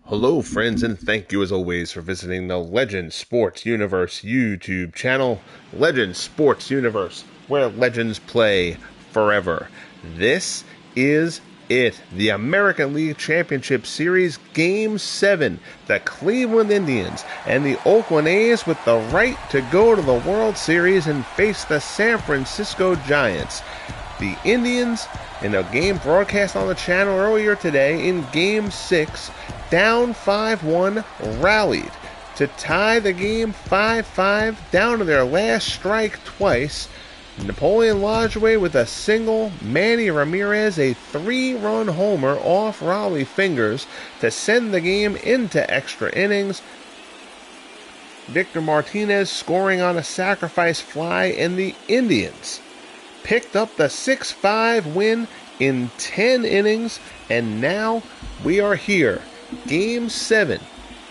Hello, friends, and thank you as always for visiting the Legend Sports Universe YouTube channel. Legend Sports Universe, where legends play forever. This is it. The American League Championship Series Game 7. The Cleveland Indians and the Oakland A's with the right to go to the World Series and face the San Francisco Giants. The Indians, in a game broadcast on the channel earlier today, in Game 6, down 5-1, rallied to tie the game 5-5, down to their last strike twice. Napoleon Lajoie with a single, Manny Ramirez a 3-run homer off Raleigh fingers to send the game into extra innings. Victor Martinez scoring on a sacrifice fly, and the Indians picked up the 6-5 win in 10 innings, and now we are here. Game 7.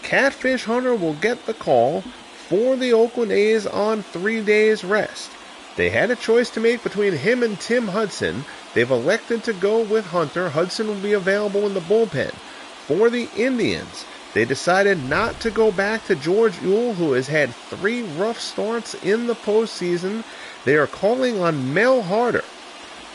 Catfish Hunter will get the call for the Oakland A's on 3 days rest. They had a choice to make between him and Tim Hudson. They've elected to go with Hunter. Hudson will be available in the bullpen. For the Indians, they decided not to go back to George Ewell, who has had 3 rough starts in the postseason. They are calling on Mel Harder.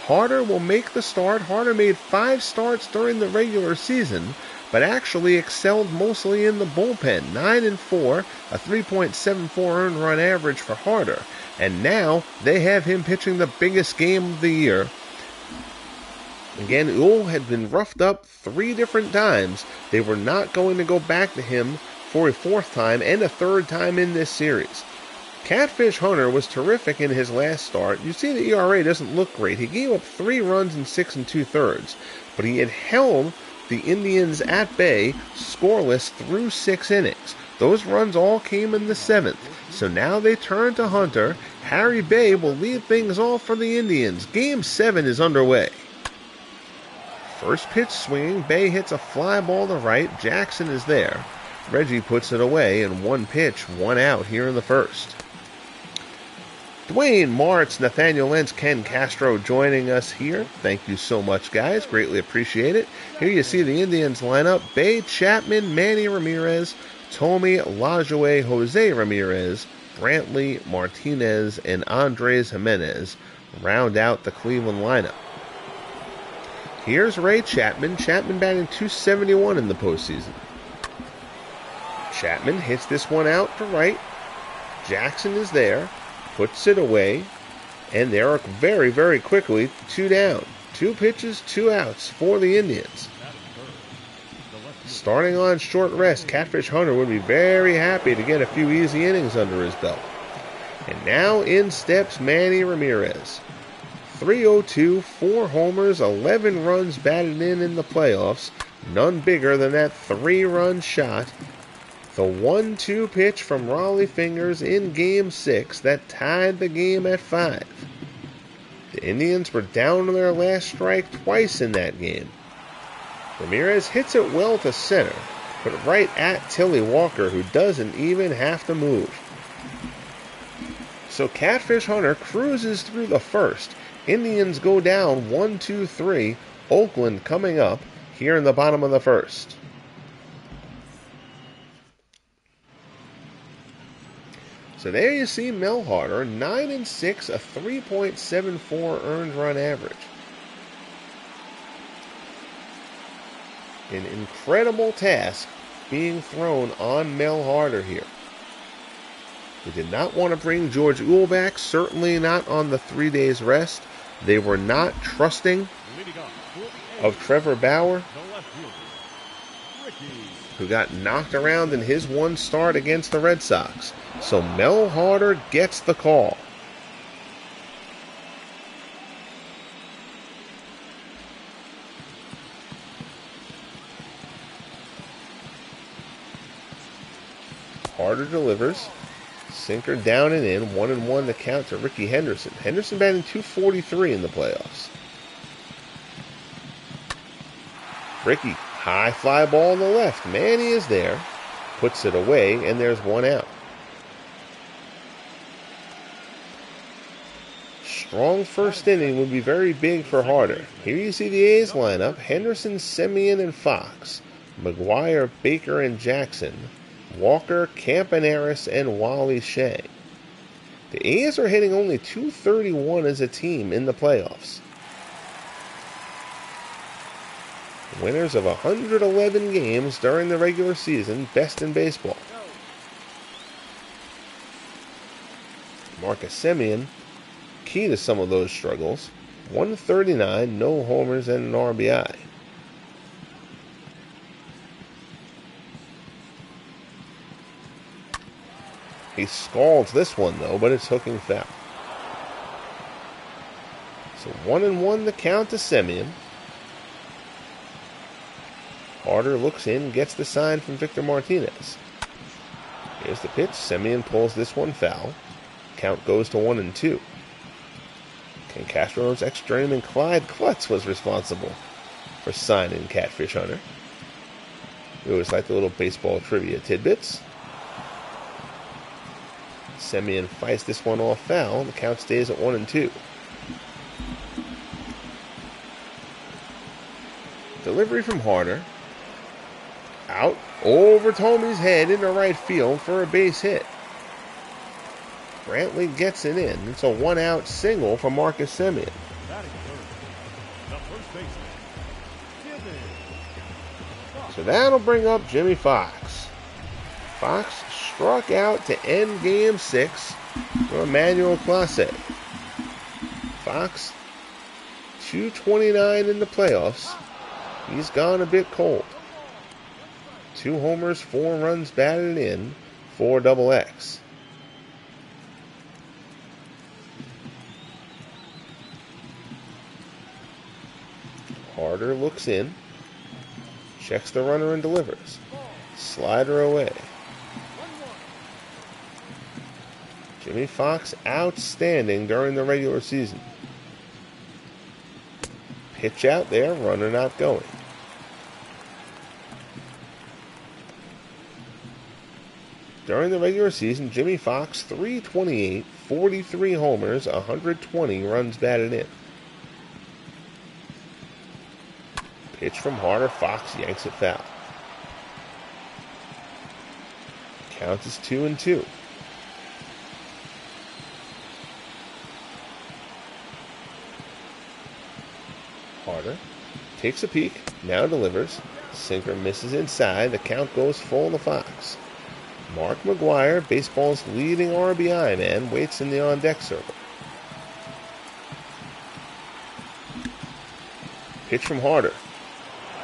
Harder will make the start. Harder made 5 starts during the regular season, but actually excelled mostly in the bullpen. 9-4, a 3.74 earned run average for Harder. And now they have him pitching the biggest game of the year. Again, Ewell had been roughed up 3 different times. They were not going to go back to him for a 4th time and a 3rd time in this series. Catfish Hunter was terrific in his last start. You see the ERA doesn't look great. He gave up 3 runs in 6 2/3, but he had held the Indians at bay, scoreless through 6 innings. Those runs all came in the 7th. So now they turn to Hunter. Harry Bay will lead things off for the Indians. Game 7 is underway. First pitch swinging. Bay hits a fly ball to right. Jackson is there. Reggie puts it away, and 1 pitch, 1 out here in the first. Dwayne Martz, Nathaniel Lentz, Ken Castro joining us here. Thank you so much, guys. Greatly appreciate it. Here you see the Indians lineup. Bay, Chapman, Manny Ramirez, Tommy, Lajoie, Jose Ramirez, Brantley, Martinez, and Andres Jimenez round out the Cleveland lineup. Here's Ray Chapman. Chapman batting .271 in the postseason. Chapman hits this one out to right. Jackson is there. Puts it away, and they are very, very quickly 2 down. 2 pitches, 2 outs for the Indians. Starting on short rest, Catfish Hunter would be very happy to get a few easy innings under his belt. And now in steps Manny Ramirez. .302, 4 homers, 11 runs batted in the playoffs. None bigger than that 3-run shot. The 1-2 pitch from Raleigh fingers in Game 6 that tied the game at 5. The Indians were down to their last strike twice in that game. Ramirez hits it well to center, but right at Tilly Walker, who doesn't even have to move. So Catfish Hunter cruises through the first. Indians go down 1-2-3. Oakland coming up here in the bottom of the first. So there you see Mel Harder, 9-6, a 3.74 earned run average. An incredible task being thrown on Mel Harder here. They did not want to bring George Ewell back, certainly not on the 3 days rest. They were not trusting of Trevor Bauer, who got knocked around in his 1 start against the Red Sox. So Mel Harder gets the call. Harder delivers. Sinker down and in. 1-1 to count to Ricky Henderson. Henderson batting .243 in the playoffs. Ricky, high fly ball on the left. Manny is there. puts it away, and there's one out. Strong first inning would be very big for Harder. Here you see the A's lineup: Henderson, Semien, and Fox, McGuire, Baker, and Jackson, Walker, Campaneris, and Wally Shea. The A's are hitting only .231 as a team in the playoffs. Winners of 111 games during the regular season, best in baseball. Marcus Semien, key to some of those struggles: 139, no homers, and an RBI. He scalds this one, though, but it's hooking foul. So 1-1 the count to Semien. Harder looks in, gets the sign from Victor Martinez. Here's the pitch. Semien pulls this one foul. Count goes to 1-2. Ken Castro's ex-journeyman Clyde Klutz was responsible for signing Catfish Hunter. We always like the little baseball trivia tidbits. Semien fights this one off foul. The count stays at 1-2. Delivery from Harder. Out over Tomey's head into right field for a base hit. Brantley gets it in. It's a one-out single for Marcus Semien. So that'll bring up Jimmy Fox. Fox struck out to end Game 6 for Emmanuel Clase. Fox, 229 in the playoffs. He's gone a bit cold. 2 homers, 4 runs batted in, 4 double X. Harder looks in, checks the runner and delivers. Slider away. Jimmy Fox outstanding during the regular season. Pitch out there, runner not going. During the regular season, Jimmy Fox, 328, 43 homers, 120 runs batted in. Pitch from Harder, Fox yanks it foul. Count is 2-2. Harder takes a peek, now delivers. Sinker misses inside. The count goes full to Fox. Mark McGuire, baseball's leading RBI man, waits in the on-deck circle. Pitch from Harder.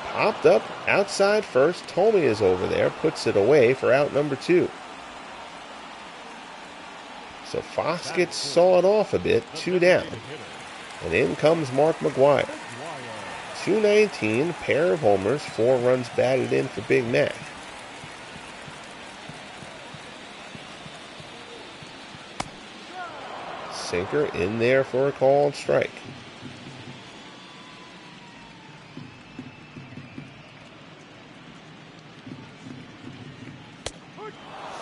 Popped up outside first. Tomey is over there, puts it away for out number 2. So Fox gets sawed off a bit, 2 down. And in comes Mark McGuire. 219, pair of homers, 4 runs batted in for Big Mac. Sinker in there for a called strike.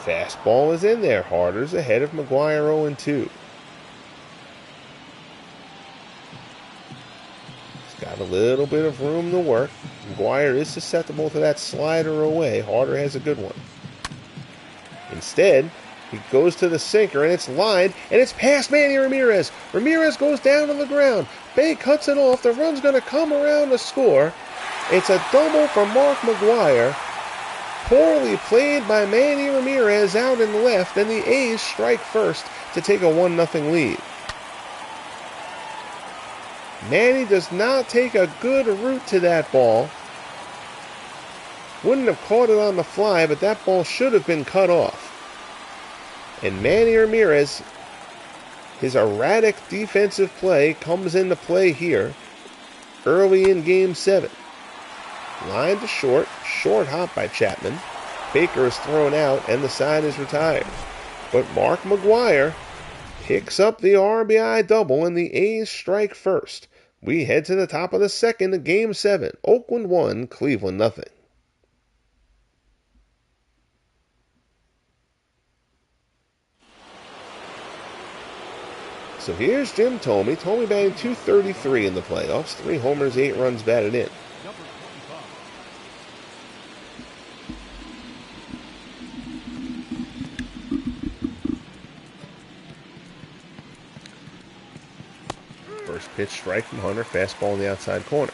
Fastball is in there. Harder's ahead of McGuire 0-2. He's got a little bit of room to work. McGuire is susceptible to that slider away. Harder has a good one. Instead, he goes to the sinker, and it's lined, and it's past Manny Ramirez. Ramirez goes down to the ground. Bay cuts it off. The run's going to come around to score. It's a double for Mark McGuire. Poorly played by Manny Ramirez out in left, and the A's strike first to take a 1-0 lead. Manny does not take a good route to that ball. Wouldn't have caught it on the fly, but that ball should have been cut off. And Manny Ramirez, his erratic defensive play comes into play here early in Game 7. Line to short hop by Chapman. Baker is thrown out, and the side is retired. But Mark McGuire picks up the RBI double, and the A's strike first. We head to the top of the second of Game 7. Oakland 1, Cleveland 0. So here's Jim Thome. Thome batting .233 in the playoffs. 3 homers, 8 runs batted in. First pitch strike from Hunter. Fastball in the outside corner.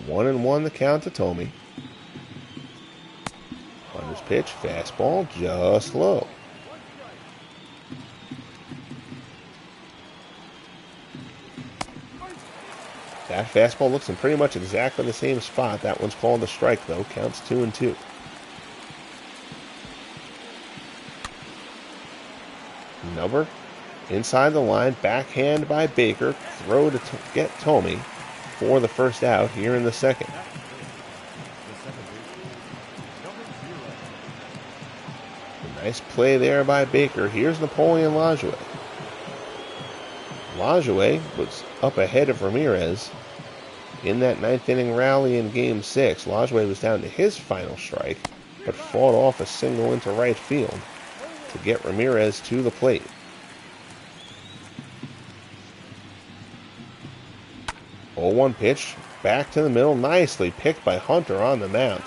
One and one the count to Thome. Hunter's pitch, fastball, just low. That fastball looks in pretty much exactly the same spot. That one's called a strike, though. Counts 2-2. Number inside the line, backhand by Baker. Throw to get Thome for the first out here in the second. A nice play there by Baker. Here's Napoleon Lajoie. Lajoie was up ahead of Ramirez in that 9th inning rally in Game 6. Lajoie was down to his final strike, but fought off a single into right field to get Ramirez to the plate. Oh, 1 pitch, back to the middle, nicely picked by Hunter on the mound.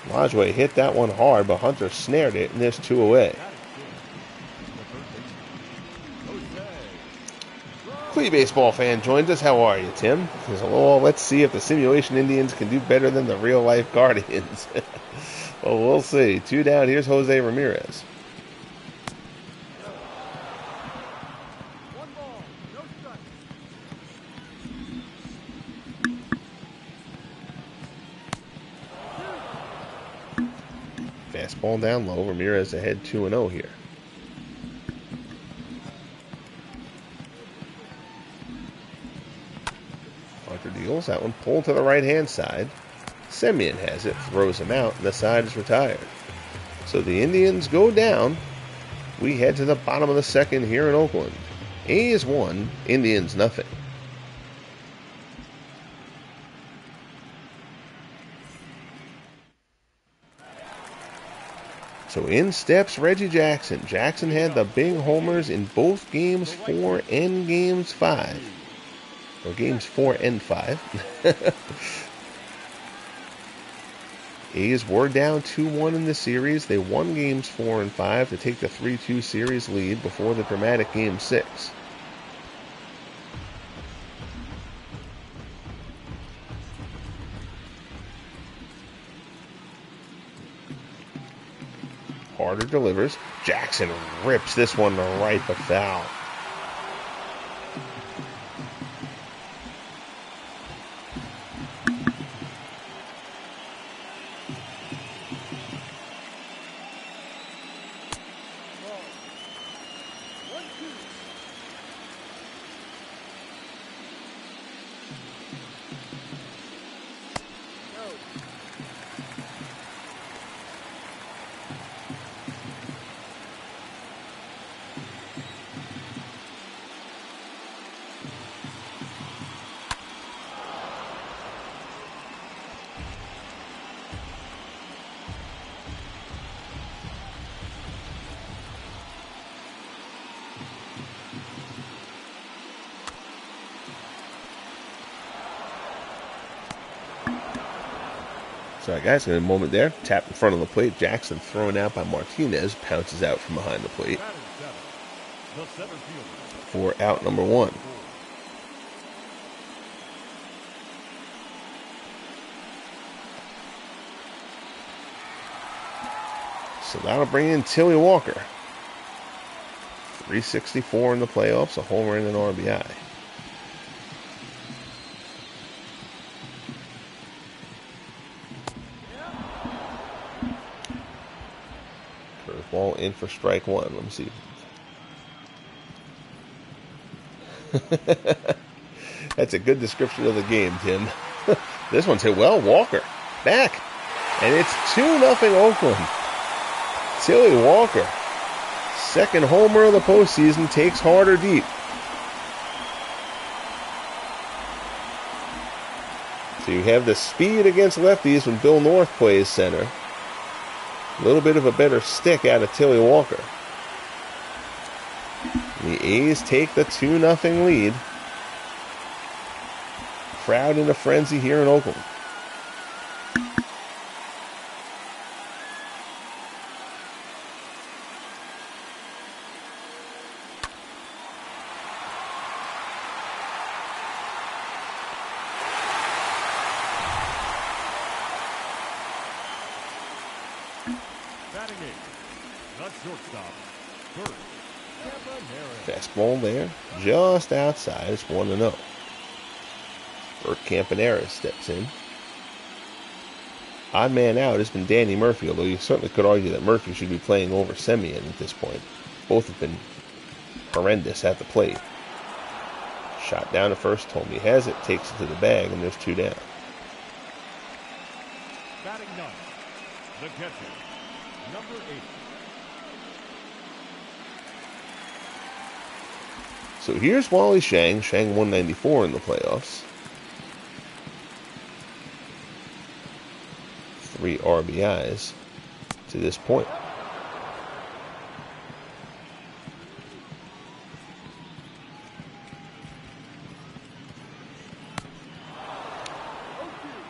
Lajoie hit that one hard, but Hunter snared it, and there's 2 away. Clee baseball fan joins us. How are you, Tim? Let's see if the simulation Indians can do better than the real-life Guardians. Well, we'll see. 2 down. Here's Jose Ramirez. Fastball down low. Ramirez ahead 2-0 here. Hunter deals. That one pulled to the right-hand side. Semien has it. Throws him out, and the side is retired. So the Indians go down. We head to the bottom of the second here in Oakland. A's 1, Indians nothing. So in steps Reggie Jackson. Jackson had the big homers in both Games 4 and Games 5. Or Games 4 and 5. A's were down 2-1 in the series. They won Games 4 and 5 to take the 3-2 series lead before the dramatic Game 6. Harder delivers. Jackson rips this one to right, but foul. Sorry, guys, in a moment there. Tap in front of the plate. Jackson thrown out by Martinez. Pounces out from behind the plate for out number 1. So that'll bring in Tilly Walker. 364 in the playoffs, a homer and an RBI. Curveball in for strike 1. Let me see. That's a good description of the game, Tim. This one's hit well. Walker back. And it's 2-0 Oakland. Tilly Walker, second homer of the postseason, takes harder deep. So you have the speed against lefties when Bill North plays center. A little bit of a better stick out of Tilly Walker. The A's take the 2-0 lead. Crowd in a frenzy here in Oakland. Fastball there, just outside. It's 1-0. Bert Campanera steps in. Odd man out has been Danny Murphy, although you certainly could argue that Murphy should be playing over Semien at this point. Both have been horrendous at the plate. Shot down to first, Tomey has it, takes it to the bag, and there's 2 down. Batting ninth, the catcher, number 8. So here's Wally Shang. Shang 194 in the playoffs. 3 RBIs to this point.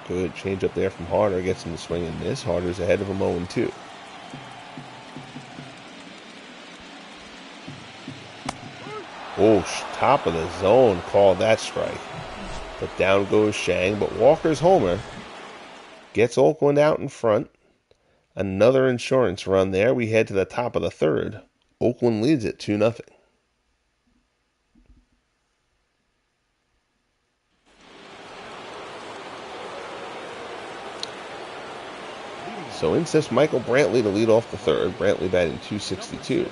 Good change up there from Harder. Gets him to swing and miss. Harder's ahead of him 0-2. Oh, top of the zone. Called that strike. But down goes Shang. But Walker's homer gets Oakland out in front. Another insurance run there. We head to the top of the third. Oakland leads it 2-0. So in steps Michael Brantley to lead off the third. Brantley batting .262.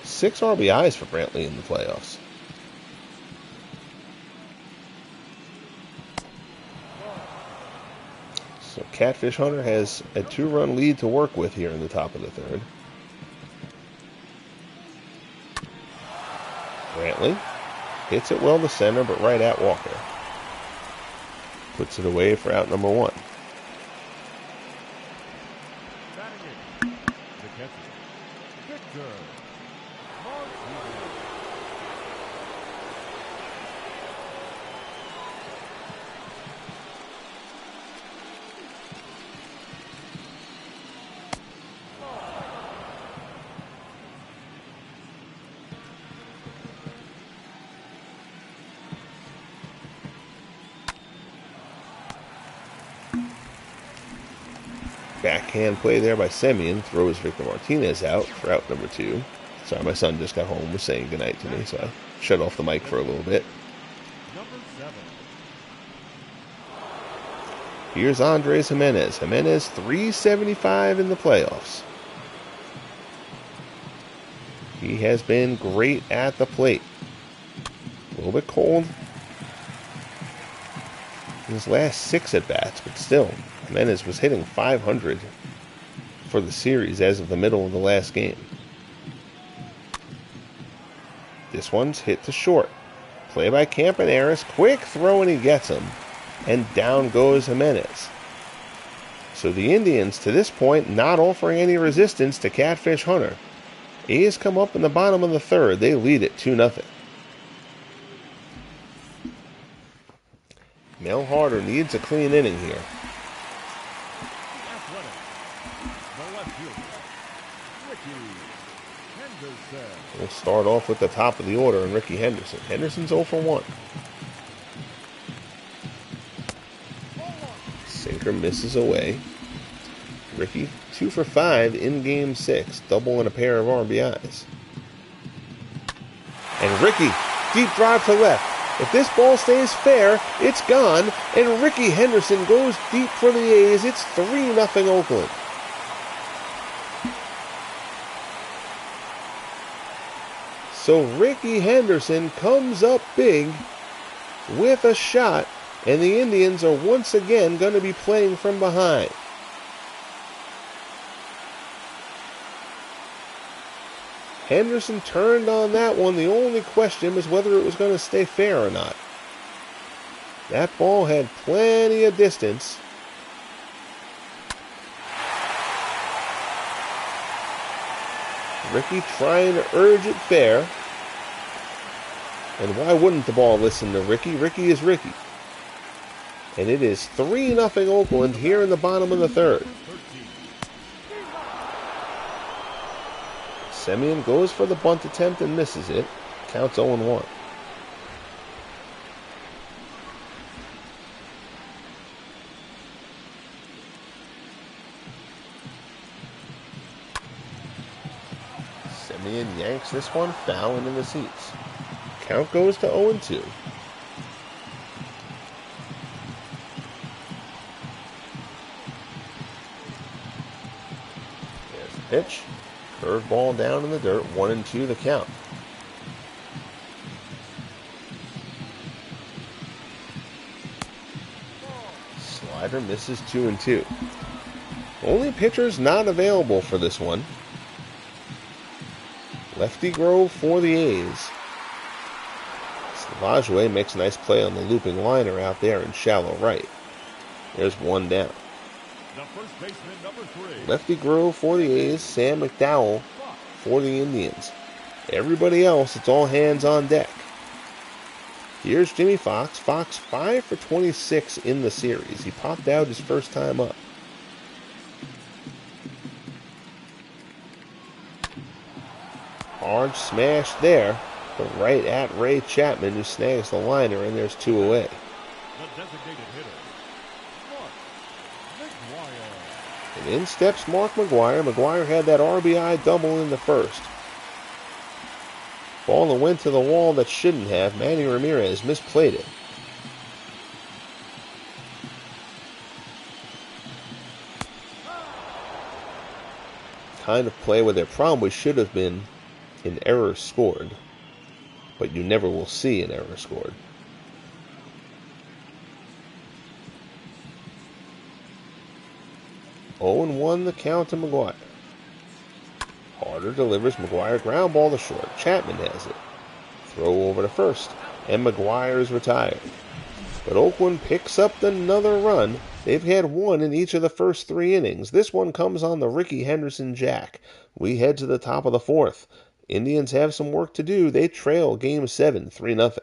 6 RBIs for Brantley in the playoffs. So Catfish Hunter has a 2-run lead to work with here in the top of the third. Brantley hits it well to center, but right at Walker. Puts it away for out number 1. Backhand play there by Semien. Throws Victor Martinez out for out number 2. Sorry, my son just got home, was saying goodnight to me, so I shut off the mic for a little bit. Here's Andres Jimenez. Jimenez, .375 in the playoffs. He has been great at the plate. A little bit cold in his last 6 at-bats, but still, Jimenez was hitting .500 for the series as of the middle of the last game. This one's hit to short. Play by Campaneris. Quick throw and he gets him. And down goes Jimenez. So the Indians, to this point, not offering any resistance to Catfish Hunter. A's come up in the bottom of the third. They lead it 2-0. Mel Harder needs a clean inning here. We'll start off with the top of the order and Ricky Henderson. Henderson's 0 for 1. Sinker misses away. Ricky 2 for 5 in Game 6. Double and a pair of RBIs. And Ricky, deep drive to left. If this ball stays fair, it's gone. And Ricky Henderson goes deep for the A's. It's 3-0 Oakland. So Ricky Henderson comes up big with a shot, and the Indians are once again going to be playing from behind. Henderson turned on that one. The only question was whether it was going to stay fair or not. That ball had plenty of distance. Ricky trying to urge it fair. And why wouldn't the ball listen to Ricky? Ricky is Ricky. And it is 3-0 Oakland here in the bottom of the third. Semien goes for the bunt attempt and misses it. Counts 0-1. Semien yanks this one foul into the seats. Count goes to 0-2. There's the pitch. Curveball down in the dirt. 1-2 the count. Slider misses 2-2. Only pitchers not available for this one. Lefty Grove for the A's. Lavajue makes a nice play on the looping liner out there in shallow right. There's one down. The first baseman, number 3. Lefty Grove for the A's. Sam McDowell for the Indians. Everybody else, it's all hands on deck. Here's Jimmy Fox. Fox 5 for 26 in the series. He popped out his first time up. Hard smash there, but right at Ray Chapman, who snags the liner, and there's 2 away. The designated hitter, Mark McGwire. And in steps Mark McGwire. McGwire had that RBI double in the first. Ball that went to the wall that shouldn't have. Manny Ramirez misplayed it. Kind of play where there probably should have been an error scored, but you never will see an error scored. Oh, and 1 the count to McGwire. Harder delivers. McGwire ground ball to short. Chapman has it. Throw over to first, and McGwire is retired. But Oakland picks up another run. They've had 1 in each of the first 3 innings. This one comes on the Ricky Henderson jack. We head to the top of the 4th. Indians have some work to do. They trail Game 7, 3-0.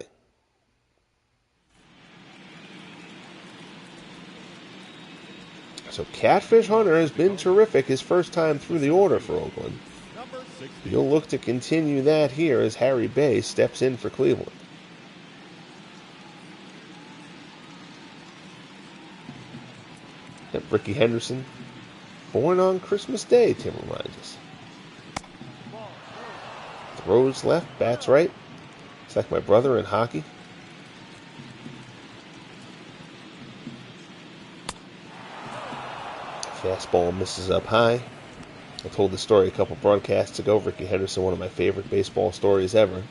So Catfish Hunter has been terrific his first time through the order for Oakland. He'll look to continue that here as Harry Bay steps in for Cleveland. And Ricky Henderson, born on Christmas Day, Tim reminds us. Throws left, bats right. It's like my brother in hockey. Fastball misses up high. I told this story a couple broadcasts ago. Ricky Henderson, one of my favorite baseball stories ever.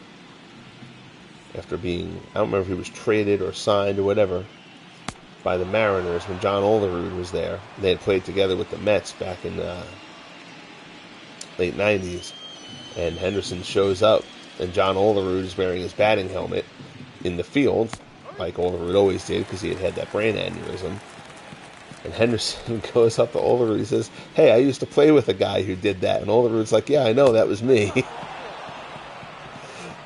After being, I don't remember if he was traded or signed or whatever, by the Mariners when John Olerud was there. They had played together with the Mets back in the late 90s. And Henderson shows up, and John Olerud is wearing his batting helmet in the field, like Olerud always did, because he had that brain aneurysm. And Henderson goes up to Olerud. He says, "Hey, I used to play with a guy who did that." And Olerud's like, "Yeah, I know, that was me."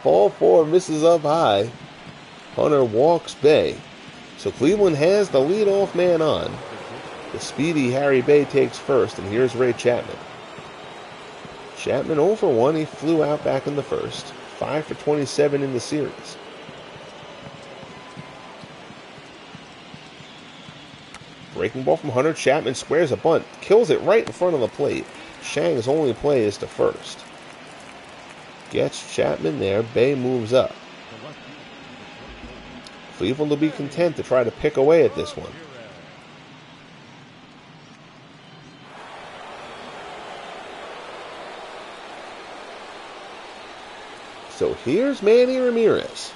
Ball 4 misses up high. Hunter walks Bay. So Cleveland has the leadoff man on. The speedy Harry Bay takes first, and here's Ray Chapman. Chapman 0 for 1. He flew out back in the first. 5 for 27 in the series. Breaking ball from Hunter. Chapman squares a bunt. Kills it right in front of the plate. Shang's only play is to first. Gets Chapman there. Bay moves up. Cleveland will be content to try to pick away at this one. So here's Manny Ramirez.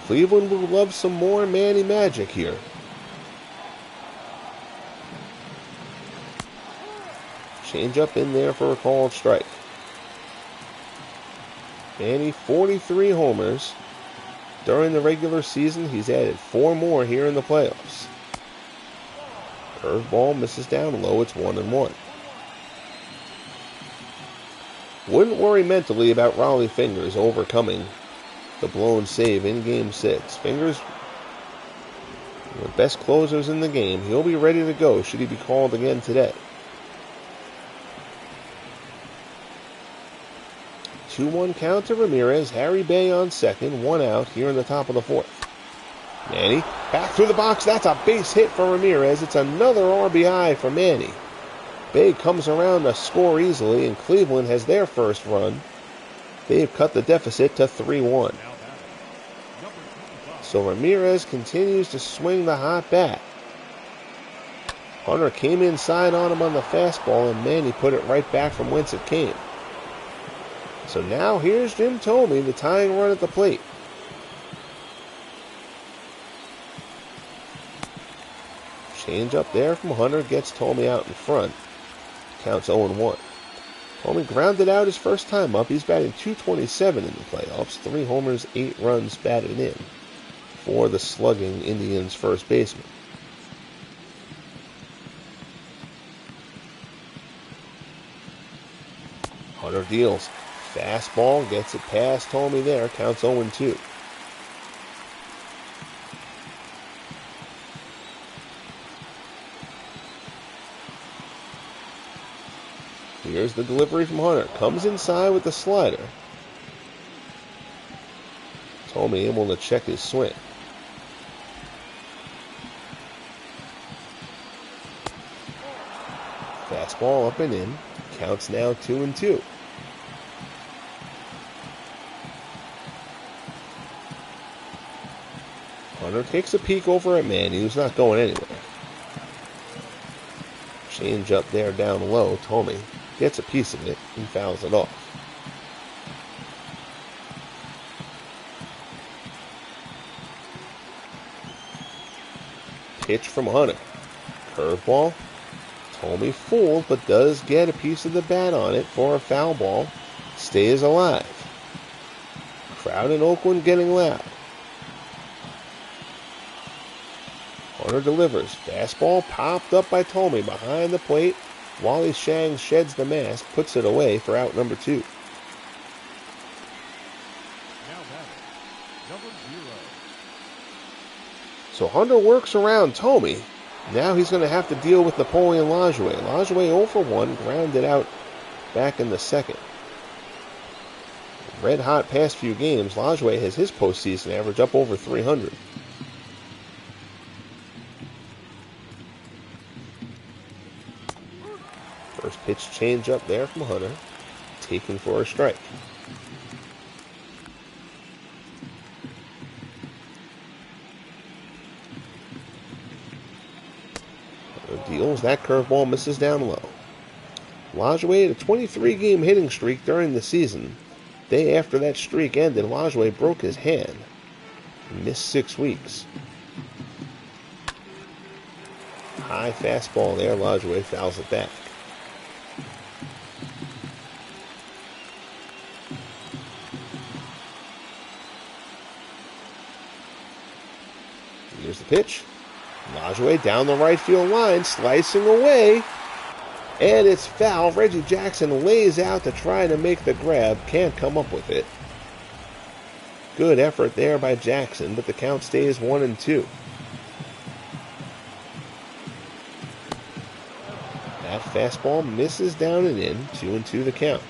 Cleveland would love some more Manny magic here. Change up in there for a called strike. Manny, 43 homers during the regular season. He's added 4 more here in the playoffs. Curveball misses down low. It's 1-1. Wouldn't worry mentally about Raleigh Fingers overcoming the blown save in Game 6. Fingers, the best closers in the game. He'll be ready to go should he be called again today. 2-1 count to Ramirez. Harry Bay on second. 1 out here in the top of the 4th. Manny back through the box. That's a base hit for Ramirez. It's another RBI for Manny. Bay comes around to score easily, and Cleveland has their first run. They've cut the deficit to 3-1. So Ramirez continues to swing the hot bat. Hunter came inside on him on the fastball, and Manny put it right back from whence it came. So now here's Jim Thome, the tying run at the plate. Change up there from Hunter gets Thome out in front. Counts 0-1. Thome grounded out his first time up. He's batting .227 in the playoffs. 3 homers, 8 runs batted in for the slugging Indians first baseman. Hunter deals. Fastball gets it past Thome there. Counts 0-2. Here's the delivery from Hunter. Comes inside with the slider. Thome able to check his swing. Fastball up and in. Counts now 2-2. Hunter takes a peek over at Manny, who's not going anywhere. Change up there down low. Thome gets a piece of it and fouls it off. Pitch from Hunter. Curveball. Thome fooled, but does get a piece of the bat on it for a foul ball. Stays alive. Crowd in Oakland getting loud. Hunter delivers. Fastball popped up by Thome behind the plate. Wally Shang sheds the mask, puts it away for out number 2. Now batting, number 0. So Hunter works around Thome. Now he's going to have to deal with Napoleon Lajoie. Lajoie 0 for 1, grounded out back in the second. Red hot past few games, Lajoie has his postseason average up over 300. First pitch change up there from Hunter. Taken for a strike. Hunter deals. That curveball misses down low. Lajoie had a 23-game hitting streak during the season. Day after that streak ended, Lajoie broke his hand. He missed 6 weeks. High fastball there. Lajoie fouls it back. Here's the pitch. Lajoie down the right field line, slicing away. And it's foul. Reggie Jackson lays out to try to make the grab. Can't come up with it. Good effort there by Jackson, but the count stays 1-2. That fastball misses down and in. 2-2 the count.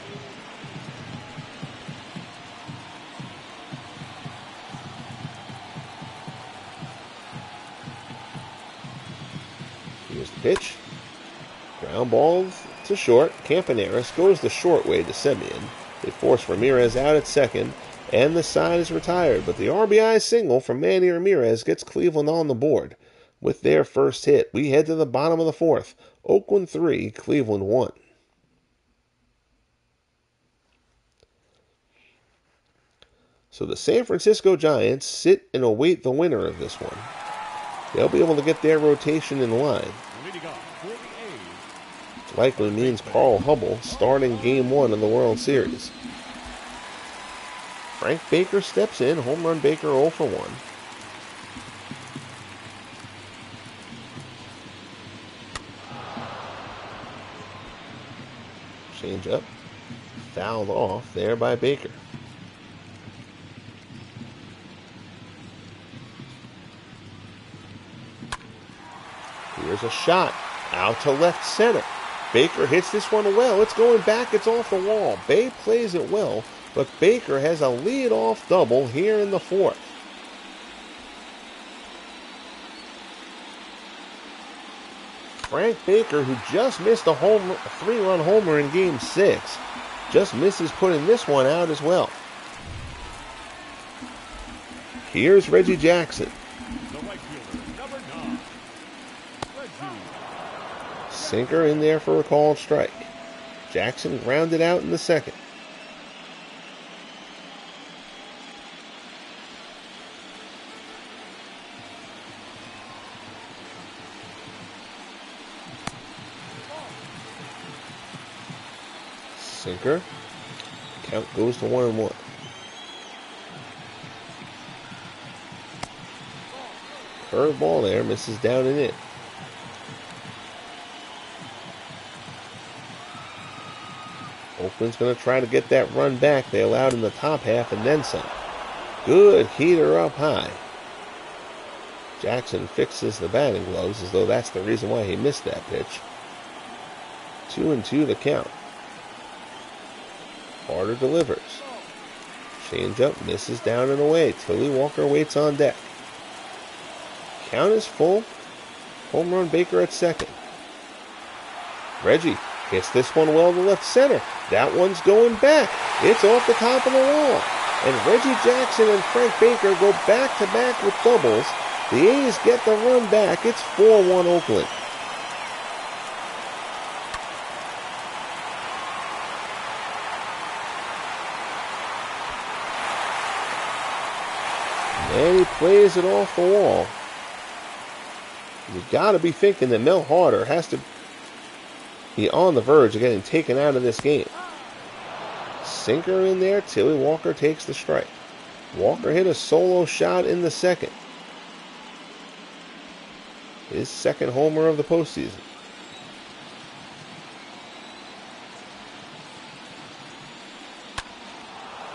Here's the pitch. Ground ball to short. Campaneris goes the short way to Semien. They force Ramirez out at second, and the side is retired. But the RBI single from Manny Ramirez gets Cleveland on the board with their first hit. We head to the bottom of the 4th. Oakland 3, Cleveland 1. So the San Francisco Giants sit and await the winner of this one. They'll be able to get their rotation in line. Which likely means Carl Hubble starting Game 1 of the World Series. Frank Baker steps in. Home run Baker 0 for 1. Change up. Fouled off there by Baker. Here's a shot. Out to left center. Baker hits this one well. It's going back. It's off the wall. Bay plays it well, but Baker has a lead-off double here in the fourth. Frank Baker, who just missed a 3-run homer in Game 6, just misses putting this one out as well. Here's Reggie Jackson. The right fielder, number 9, Reggie. Sinker in there for a called strike. Jackson grounded out in the second. Sinker. Count goes to 1-1. Curveball there, misses down and in. Oakland's going to try to get that run back they allowed in the top half and then some. Good heater up high. Jackson fixes the batting gloves as though that's the reason why he missed that pitch. 2-2 the count. Carter delivers. Changeup misses down and away. Tilly Walker waits on deck. Count is full. Home run Baker at second. Reggie hits this one well to left center. That one's going back. It's off the top of the wall. And Reggie Jackson and Frank Baker go back-to-back with doubles. The A's get the run back. It's 4-1 Oakland. And he plays it off the wall. You've got to be thinking that Mel Harder has to be on the verge of getting taken out of this game. Sinker in there. Tilly Walker takes the strike. Walker hit a solo shot in the second. His second homer of the postseason.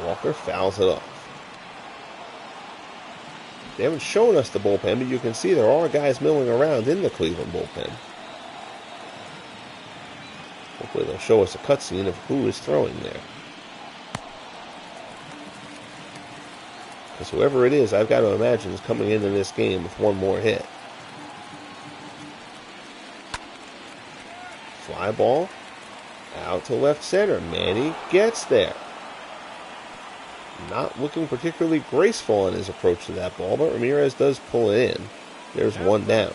Walker fouls it off. They haven't shown us the bullpen, but you can see there are guys milling around in the Cleveland bullpen. Hopefully they'll show us a cutscene of who is throwing there. Because whoever it is, I've got to imagine is coming into this game with one more hit. Fly ball. Out to left center. Manny gets there. Not looking particularly graceful in his approach to that ball, but Ramirez does pull it in. There's one down.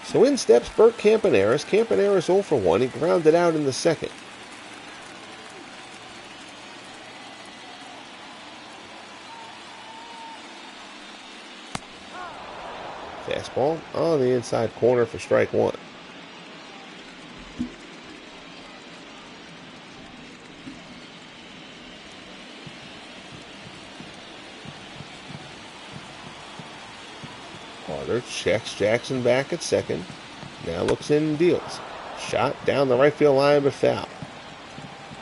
So in steps Bert Campaneris. Campaneris 0 for 1. He grounded out in the second. Fastball on the inside corner for strike one. Carter checks Jackson back at second. Now looks in and deals. Shot down the right field line, but foul.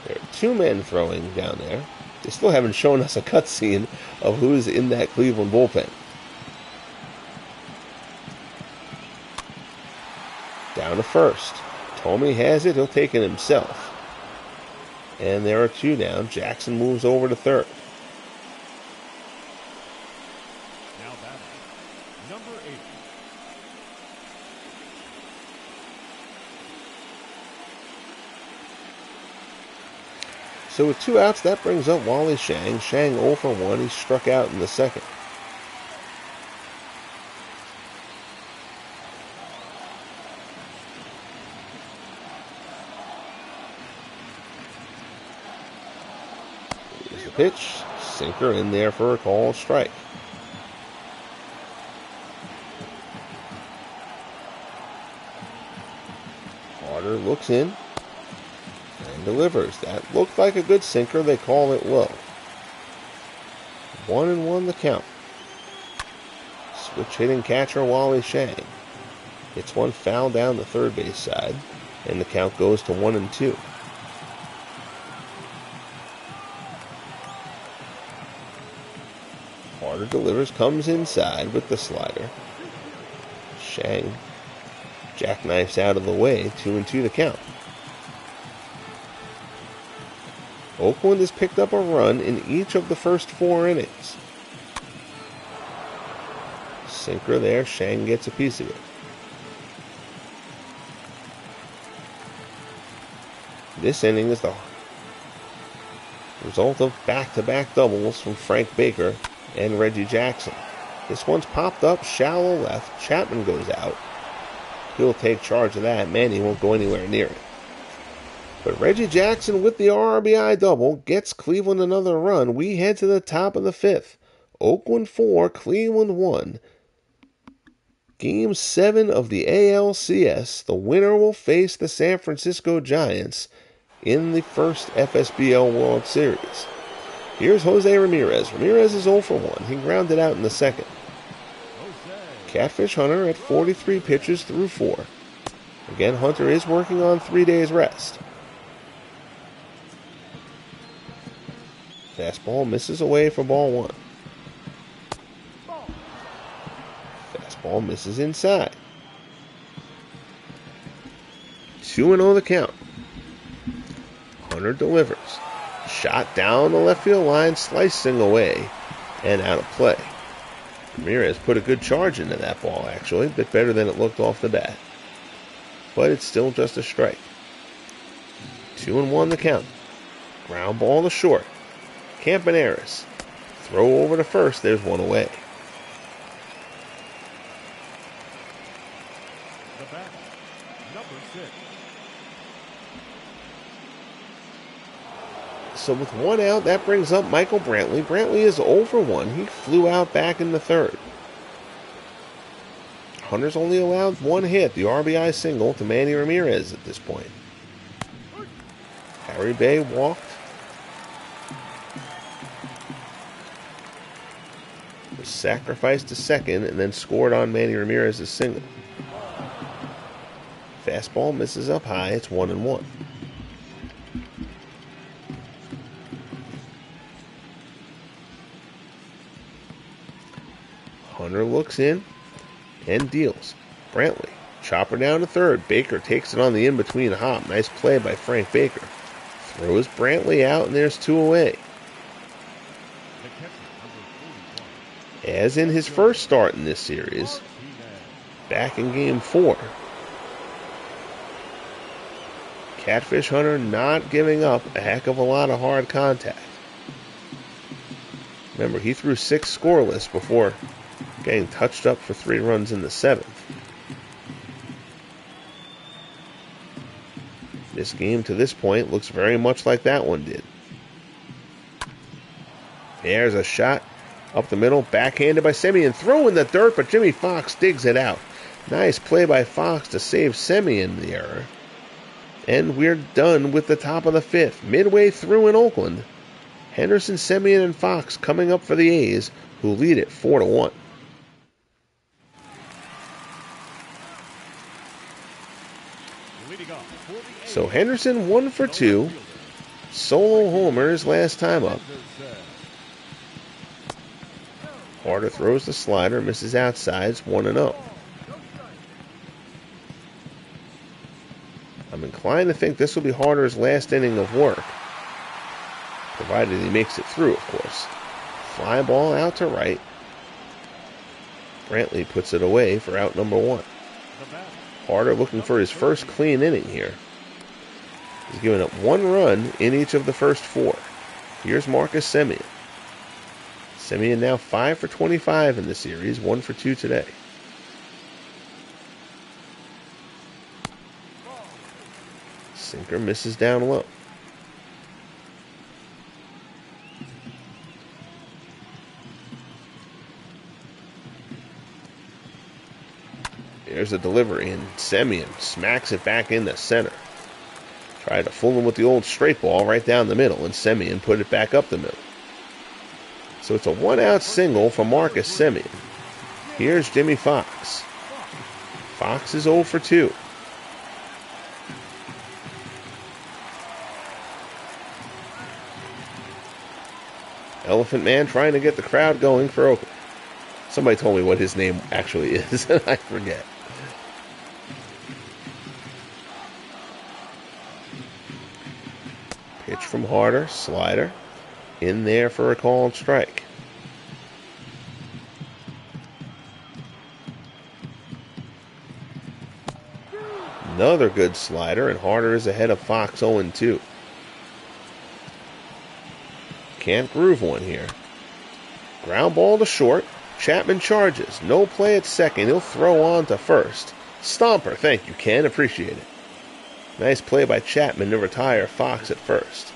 There are two men throwing down there. They still haven't shown us a cutscene of who's in that Cleveland bullpen. Down to first. Tomey has it. He'll take it himself. And there are two down. Jackson moves over to third. Now batting, number 8. So with two outs, that brings up Wally Shang. Shang 0 for 1. He struck out in the second. Here's the pitch. Sinker in there for a called strike. Carter Hunter looks in and delivers. That looked like a good sinker. They call it low. 1-1 the count. Switch hitting catcher Wally Shang. Hits one foul down the third base side, and the count goes to 1-2. Harder delivers, comes inside with the slider. Shang jackknifes out of the way, 2-2 the count. Oakland has picked up a run in each of the first 4 innings. Sinker there, Shang gets a piece of it. This inning is the result of back-to-back doubles from Frank Baker and Reggie Jackson. This one's popped up, shallow left. Chapman goes out. He'll take charge of that. Manny won't go anywhere near it. But Reggie Jackson with the RBI double gets Cleveland another run. We head to the top of the 5th. Oakland 4, Cleveland 1. Game 7 of the ALCS. The winner will face the San Francisco Giants in the first FSBL World Series. Here's Jose Ramirez. Ramirez is 0 for 1. He grounded out in the second. Catfish Hunter at 43 pitches through 4. Again, Hunter is working on 3 days rest. Fastball misses away for ball 1. Fastball misses inside. 2-0 the count. Hunter delivers. Shot down the left field line, slicing away, and out of play. Ramirez put a good charge into that ball, actually. A bit better than it looked off the bat. But it's still just a strike. 2-1 the count. Ground ball to short. Campaneris. Throw over to first. There's one away. The bat, number 6. So with 1 out, that brings up Michael Brantley. Brantley is 0 for 1. He flew out back in the 3rd. Hunter's only allowed 1 hit, the RBI single to Manny Ramirez at this point. Harry Bay walked. Was sacrificed to second and then scored on Manny Ramirez's single. Fastball misses up high. It's 1-1. Hunter looks in and deals. Brantley, chopper down to third. Baker takes it on the in-between hop. Nice play by Frank Baker. Throws Brantley out, and there's 2 away. As in his first start in this series, back in Game 4. Catfish Hunter not giving up a heck of a lot of hard contact. Remember, he threw 6 scoreless before getting touched up for 3 runs in the 7th. This game to this point looks very much like that one did. There's a shot up the middle, backhanded by Semien. Throw in the dirt, but Jimmy Fox digs it out. Nice play by Fox to save Semien the error. And we're done with the top of the 5th. Midway through in Oakland, Henderson, Semien, and Fox coming up for the A's, who lead it 4-1. So Henderson 1 for 2. Solo homers last time up. Harder throws the slider, misses outside. It's 1-0. I'm inclined to think this will be Harder's last inning of work, provided he makes it through, of course. Fly ball out to right. Brantley puts it away for out number 1. Harder looking for his first clean inning here. He's given up 1 run in each of the first 4. Here's Marcus Semien. Semien now 5 for 25 in the series, 1 for 2 today. Sinker misses down low. There's a delivery, and Semien smacks it back in the center. Tried to fool him with the old straight ball right down the middle, and Semien put it back up the middle. So it's a one-out single for Marcus Semien. Here's Jimmy Fox. Fox is 0 for 2. Elephant Man trying to get the crowd going for Oakland. Somebody told me what his name actually is, and I forget. Pitch from Harder, slider, in there for a called strike. Another good slider, and Harder is ahead of Fox 0-2. Can't groove one here. Ground ball to short. Chapman charges. No play at second. He'll throw on to first. Stomper. Thank you, Ken. Appreciate it. Nice play by Chapman to retire Fox at first.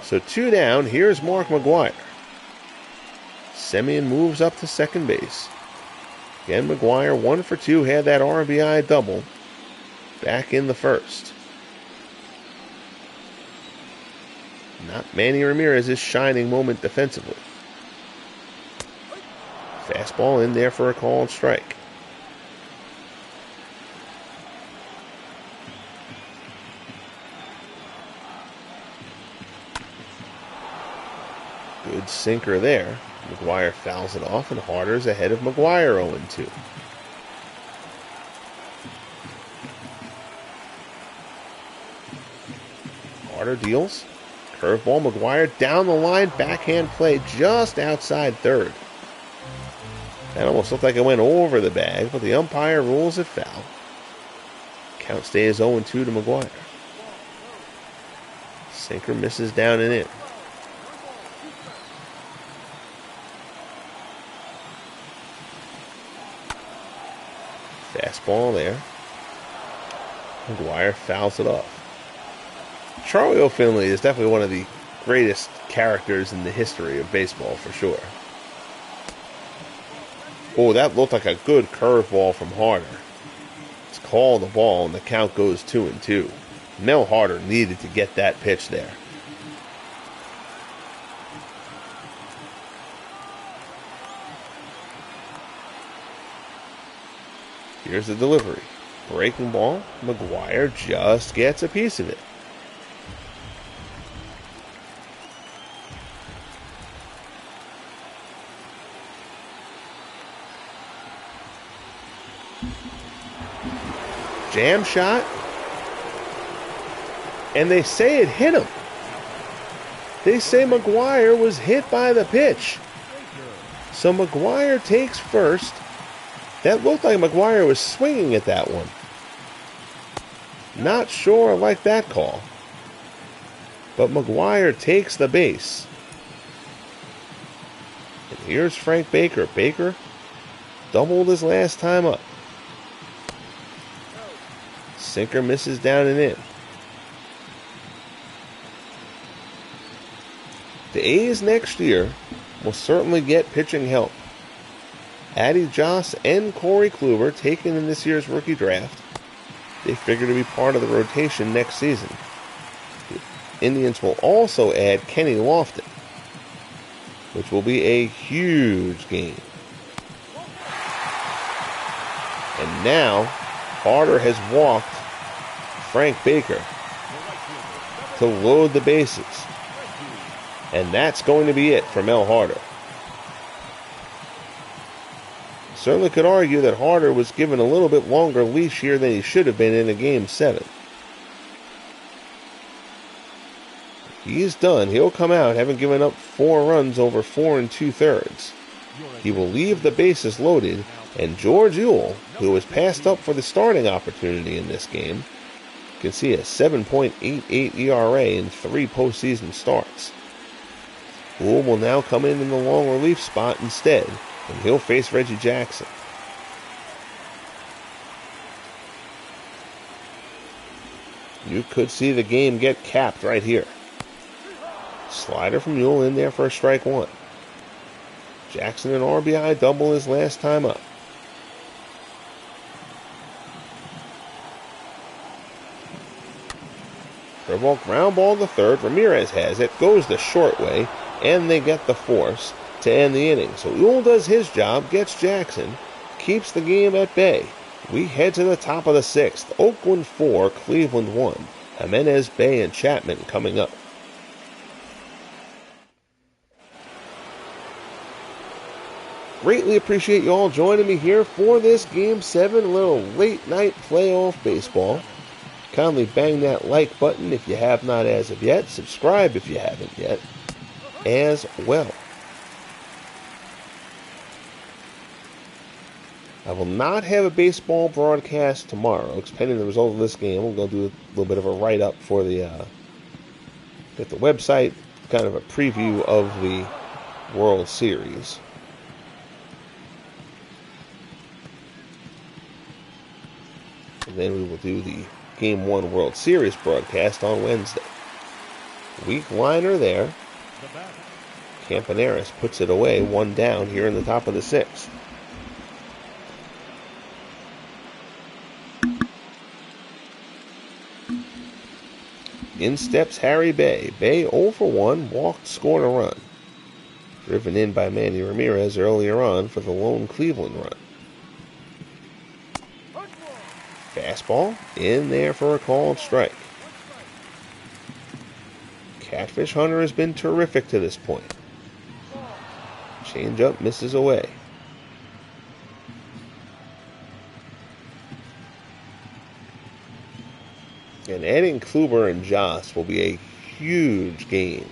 So 2 down. Here's Mark McGwire. Semien moves up to second base. Again, McGwire 1 for 2. Had that RBI double back in the first. Not Manny Ramirez's shining moment defensively. Fastball in there for a called strike. Good sinker there. McGwire fouls it off, and Harder's ahead of McGwire 0-2. Harder deals. Curveball, McGwire down the line, backhand play just outside third. That almost looked like it went over the bag, but the umpire rules it foul. Count stays 0-2 to McGwire. Sinker misses down and in. Fastball there. McGwire fouls it off. Charlie O'Finley is definitely one of the greatest characters in the history of baseball, for sure. Oh, that looked like a good curveball from Harder. It's called the ball, and the count goes 2-2. Mel Harder needed to get that pitch there. Here's the delivery. Breaking ball. McGwire just gets a piece of it. Jam shot, and they say it hit him. They say McGwire was hit by the pitch. So McGwire takes first. That looked like McGwire was swinging at that one. Not sure I like that call. But McGwire takes the base. And here's Frank Baker. Baker doubled his last time up. Sinker misses down and in. The A's next year will certainly get pitching help. Addy Joss and Corey Kluber taken in this year's rookie draft. They figure to be part of the rotation next season. The Indians will also add Kenny Lofton, which will be a huge gain. And now Harder has walked Frank Baker to load the bases. And that's going to be it for Mel Harder. Certainly could argue that Harder was given a little bit longer leash here than he should have been in a Game 7. He's done. He'll come out having given up 4 runs over 4 2/3. He will leave the bases loaded, and George Ewell, who was passed up for the starting opportunity in this game, can see a 7.88 ERA in 3 postseason starts. Ewell will now come in the long relief spot instead, and he'll face Reggie Jackson. You could see the game get capped right here. Slider from Ewell in there for a strike 1. Jackson an RBI double his last time up. Curveball, ground ball to third. Ramirez has it, goes the short way, and they get the force to end the inning. So Ewell does his job, gets Jackson, keeps the game at bay. We head to the top of the sixth. Oakland 4, Cleveland 1. Jimenez, Bay, and Chapman coming up. Greatly appreciate you all joining me here for this Game 7, a little late night playoff baseball. Kindly bang that like button if you have not as of yet. Subscribe if you haven't yet as well. I will not have a baseball broadcast tomorrow, because pending the result of this game, we're going to do a little bit of a write-up for the at the website, kind of a preview of the World Series. And then we will do the Game 1 World Series broadcast on Wednesday. Weak liner there. Campaneris puts it away, one down here in the top of the sixth. In steps Harry Bay. Bay 0 for 1, walked, scored a run. Driven in by Manny Ramirez earlier on for the lone Cleveland run. Fastball in there for a called strike. Catfish Hunter has been terrific to this point. Changeup misses away. And adding Kluber and Joss will be a huge gain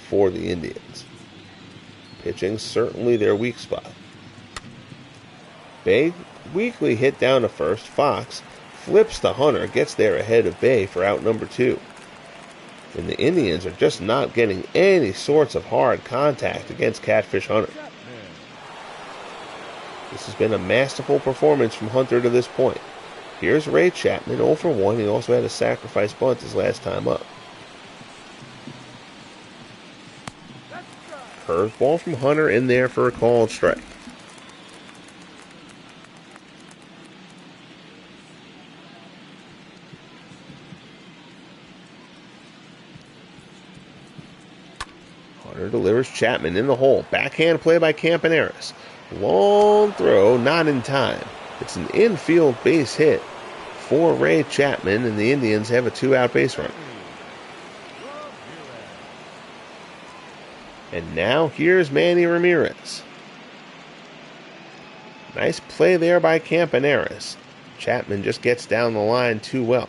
for the Indians. Pitching certainly their weak spot. Bay weakly hit down to first. Fox flips to Hunter, gets there ahead of Bay for out number 2. And the Indians are just not getting any sorts of hard contact against Catfish Hunter. This has been a masterful performance from Hunter to this point. Here's Ray Chapman, 0 for 1. He also had a sacrifice bunt his last time up. Curveball from Hunter in there for a called strike. Hunter delivers Chapman in the hole. Backhand play by Campaneris. Long throw, not in time. It's an infield base hit for Ray Chapman, and the Indians have a 2-out base run. And now here's Manny Ramirez. Nice play there by Campaneris. Chapman just gets down the line too well.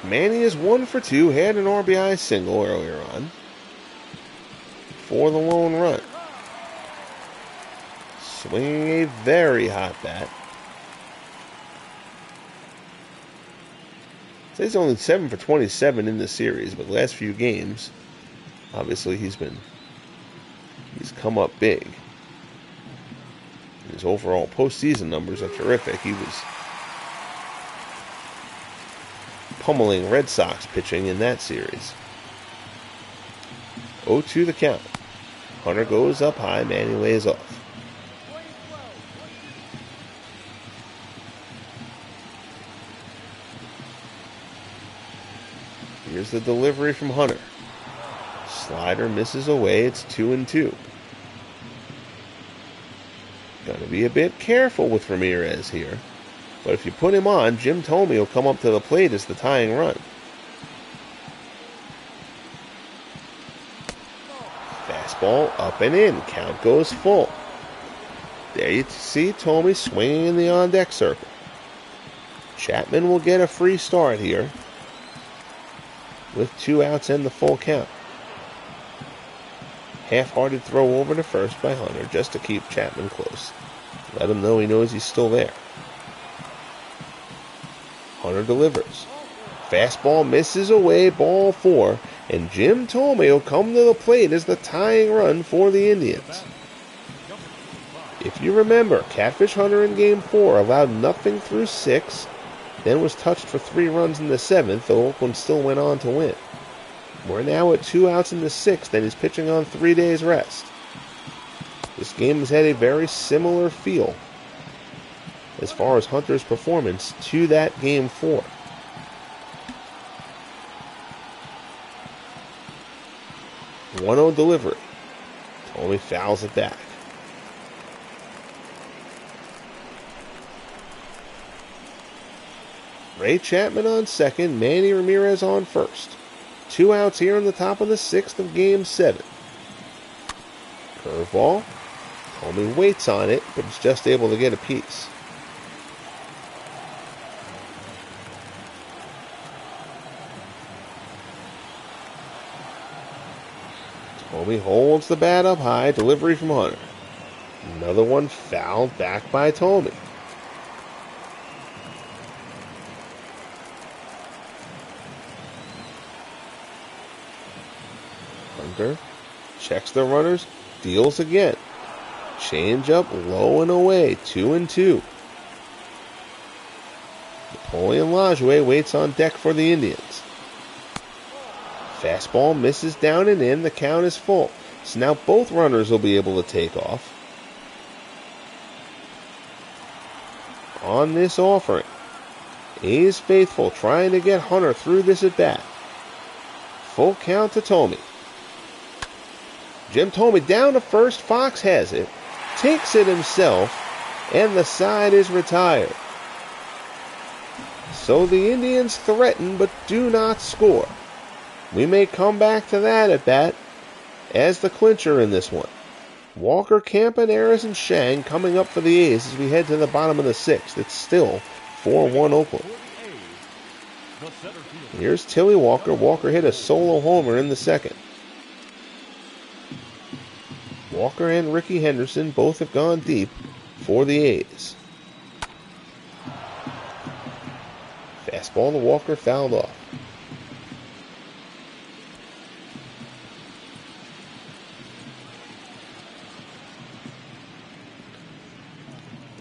Manny is 1 for 2, had an RBI single earlier on for the lone run. Swinging a very hot bat. So he's only 7 for 27 in this series, but the last few games, obviously he's come up big. His overall postseason numbers are terrific. He was pummeling Red Sox pitching in that series. 0-2 the count. Hunter goes up high, Manny lays off. Here's the delivery from Hunter. Slider misses away, it's 2-2. Gotta be a bit careful with Ramirez here. But if you put him on, Jim Thome will come up to the plate as the tying run. Fastball up and in. Count goes full. There you see Thome swinging in the on-deck circle. Chapman will get a free start here with 2 outs and the full count. Half-hearted throw over to first by Hunter just to keep Chapman close. Let him know he knows he's still there. Hunter delivers. Fastball misses away, ball 4, and Jim Thome will come to the plate as the tying run for the Indians. If you remember, Catfish Hunter in Game 4 allowed nothing through 6, then was touched for 3 runs in the 7th, though Oakland still went on to win. We're now at 2 outs in the 6th, and he's pitching on 3 days rest. This game has had a very similar feel as far as Hunter's performance to that Game 4. One-0 delivery. Tommy fouls it back. Ray Chapman on second, Manny Ramirez on first. 2 outs here in the top of the 6th of Game 7. Curveball. Tommy waits on it, but is just able to get a piece. Tommy holds the bat up high, delivery from Hunter. Another one fouled back by Tommy. Hunter checks the runners, deals again. Change up low and away, 2-2. Napoleon Lajoie waits on deck for the Indians. Fastball misses down and in, the count is full. So now both runners will be able to take off. On this offering, A's faithful trying to get Hunter through this at bat. Full count to Tommy. Jim Tomey down to first. Fox has it, takes it himself, and the side is retired. So the Indians threaten but do not score. We may come back to that at bat as the clincher in this one. Walker, Campaneris, and Shang coming up for the A's as we head to the bottom of the 6th. It's still 4-1 Oakland. Here's Tilly Walker. Walker hit a solo homer in the 2nd. Walker and Ricky Henderson both have gone deep for the A's. Fastball to Walker, fouled off.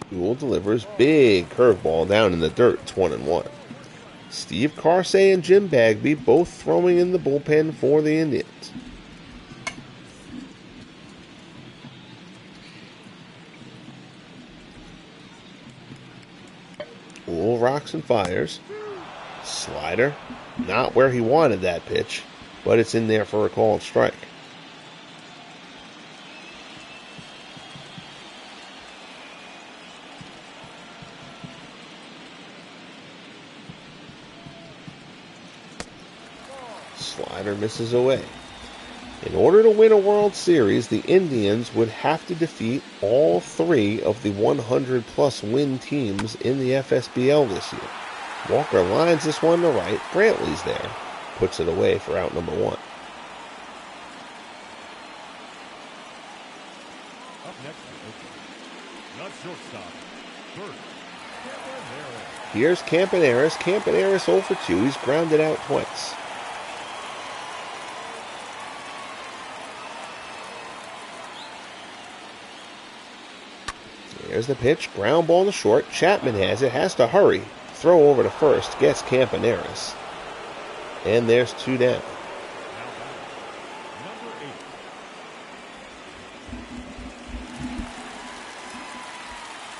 Gould delivers big curveball down in the dirt. It's 1-1. Steve Carsey and Jim Bagby both throwing in the bullpen for the Indians. Gould rocks and fires. Slider, not where he wanted that pitch, but it's in there for a called strike. Slider misses away. In order to win a World Series, the Indians would have to defeat all 3 of the 100-plus win teams in the FSBL this year. Walker lines this one to right. Brantley's there. Puts it away for out number 1. Up next to Oakland. Not shortstop. First. Here's Campaneris. Campaneris 0 for 2. He's grounded out twice. There's the pitch. Ground ball to short. Chapman has it. Has to hurry. Throw over to first. Gets Campaneris. And there's 2 down.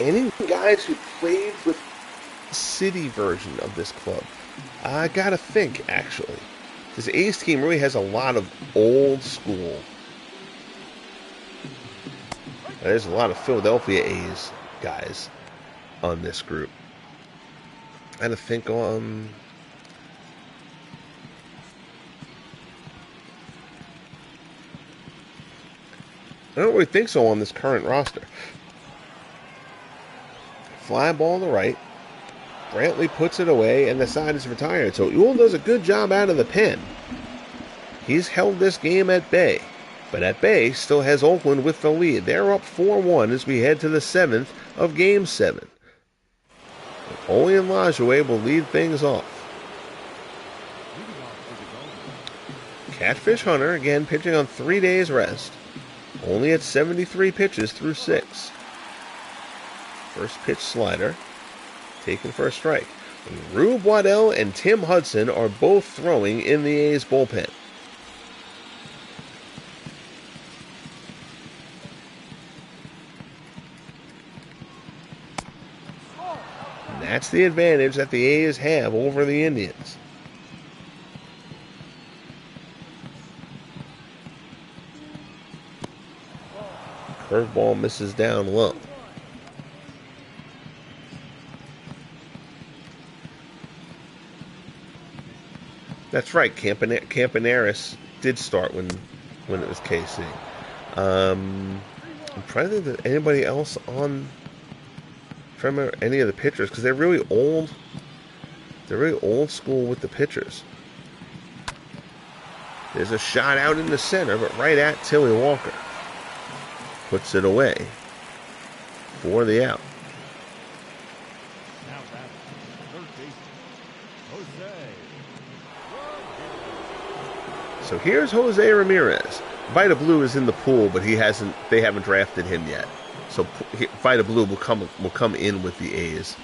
Any guys who played with the city version of this club? I gotta think, actually. This A's team really has a lot of old school. There's a lot of Philadelphia A's guys on this group. I had to think on. I don't really think so on this current roster. Fly ball to right. Brantley puts it away, and the side is retired. So Ewell does a good job out of the pen. He's held this game at bay. But at bay, still has Oakland with the lead. They're up 4-1 as we head to the 7th of Game 7. Napoleon Lajoie will lead things off. Catfish Hunter, again, pitching on 3 days rest. Only at 73 pitches through 6. First pitch slider. Taken for a strike. Rube Waddell and Tim Hudson are both throwing in the A's bullpen. That's the advantage that the A's have over the Indians. Curveball misses down low. That's right. Campaneris did start when it was KC. I'm trying to think of anybody else on. I'm trying to remember any of the pitchers because they're really old. They're really old school with the pitchers. There's a shot out in the center, but right at Tilly Walker. Puts it away for the out. Now batting, third baseman, Jose. So here's Jose Ramirez. Vita Blue is in the pool, but they haven't drafted him yet. So Vita Blue will come in with the A's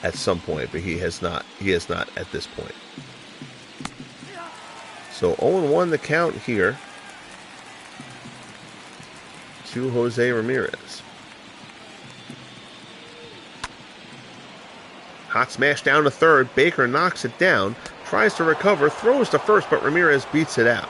at some point, but he has not at this point. So 0-1 the count here to Jose Ramirez. Hot smash down to third. Baker knocks it down, tries to recover, throws to first, but Ramirez beats it out.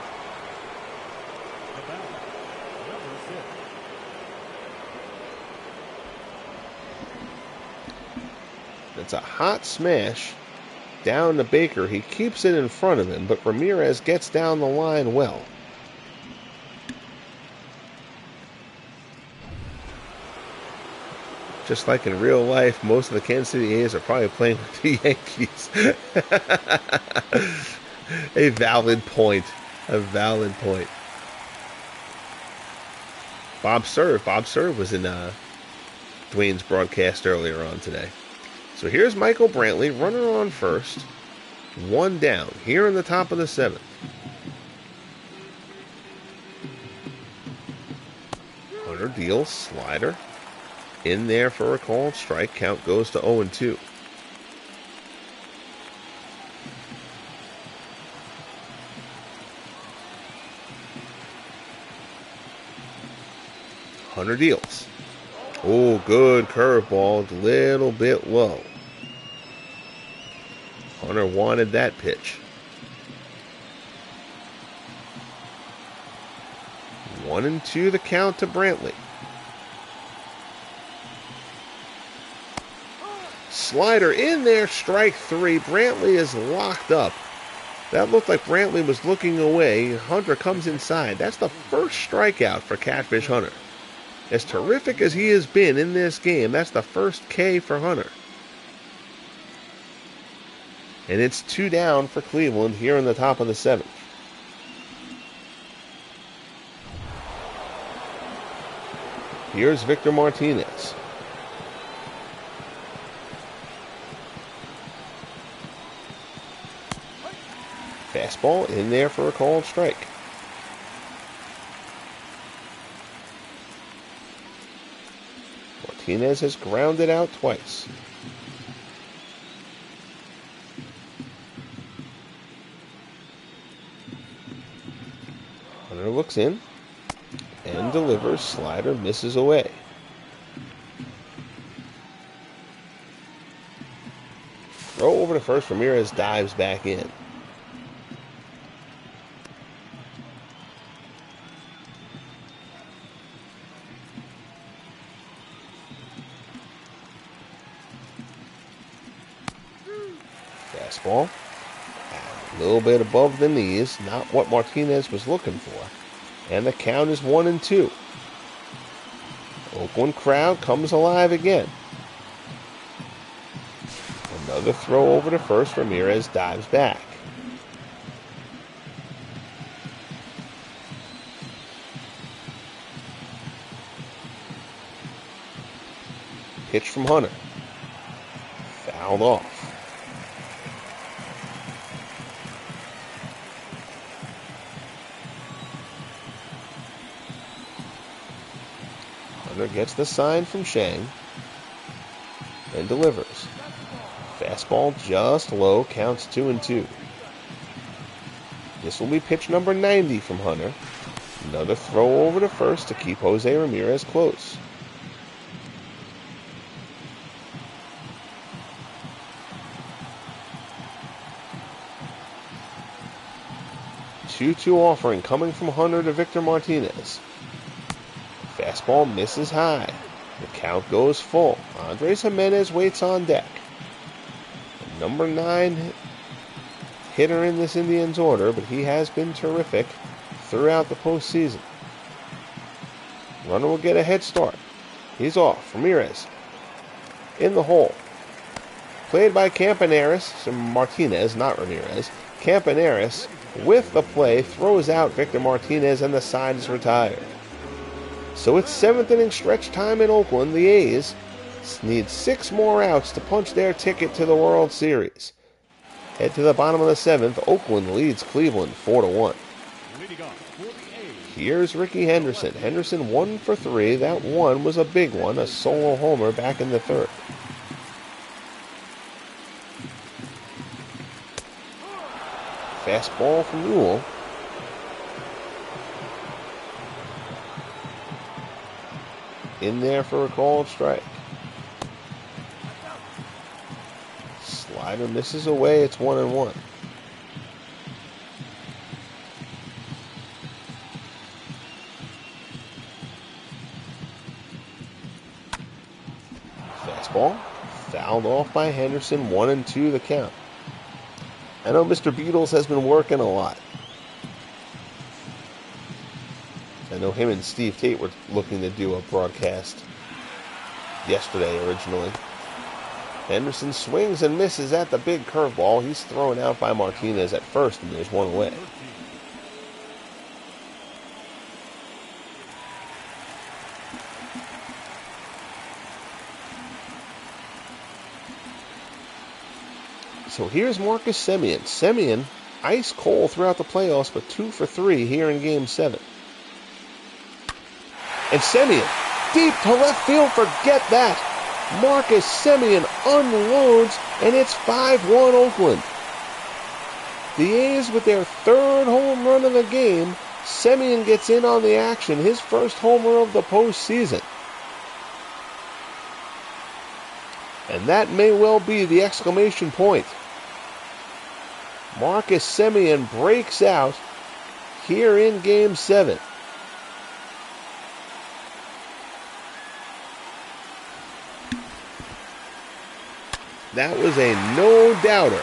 It's a hot smash down to Baker. He keeps it in front of him, but Ramirez gets down the line well. Just like in real life, most of the Kansas City A's are probably playing with the Yankees. A valid point. A valid point. Bob Serve was in Dwayne's broadcast earlier on today. So here's Michael Brantley, runner on first. One down, here in the top of the seventh. Hunter deals, slider. In there for a called strike. Count goes to 0-2. Hunter deals. Oh, good curveball. A little bit low. Hunter wanted that pitch. 1-2 the count to Brantley. Slider in there, strike three. Brantley is locked up. That looked like Brantley was looking away. Hunter comes inside. That's the first strikeout for Catfish Hunter. As terrific as he has been in this game, that's the first K for Hunter. And it's 2 down for Cleveland here in the top of the seventh. Here's Victor Martinez. Fastball in there for a called strike. Martinez has grounded out twice. Hunter looks in and delivers. Slider misses away. Throw over to first. Ramirez dives back in. Fastball. A little bit above the knees. Not what Martinez was looking for. And the count is 1-2. Oakland crowd comes alive again. Another throw over to first. Ramirez dives back. Pitch from Hunter. Fouled off. Hunter gets the sign from Shang and delivers. Fastball just low, counts 2-2. This will be pitch number 90 from Hunter. Another throw over to first to keep Jose Ramirez close. 2-2 offering coming from Hunter to Victor Martinez. Fastball misses high. The count goes full. Andres Jimenez waits on deck. The number 9 hitter in this Indians order, but he has been terrific throughout the postseason. Runner will get a head start. He's off. Ramirez in the hole. Played by Martinez, not Ramirez. Campaneris, with the play, throws out Victor Martinez, and the side is retired. So it's 7th inning stretch time in Oakland. The A's need 6 more outs to punch their ticket to the World Series. Head to the bottom of the 7th. Oakland leads Cleveland 4-1. Here's Ricky Henderson. Henderson 1 for 3. That one was a big one, a solo homer back in the 3rd. Fastball from Newell. In there for a called strike. Slider misses away. It's 1-1. Fastball fouled off by Henderson. 1-2 the count. I know Mr. Beatles has been working a lot. I know him and Steve Tate were looking to do a broadcast yesterday originally. Henderson swings and misses at the big curveball. He's thrown out by Martinez at first, and there's one away. So here's Marcus Semien. Semien, ice cold throughout the playoffs, but 2 for 3 here in Game 7. And Semien, deep to left field, forget that. Marcus Semien unloads, and it's 5-1 Oakland. The A's with their 3rd home run of the game. Semien gets in on the action, his first homer of the postseason. And that may well be the exclamation point. Marcus Semien breaks out here in Game 7. That was a no-doubter.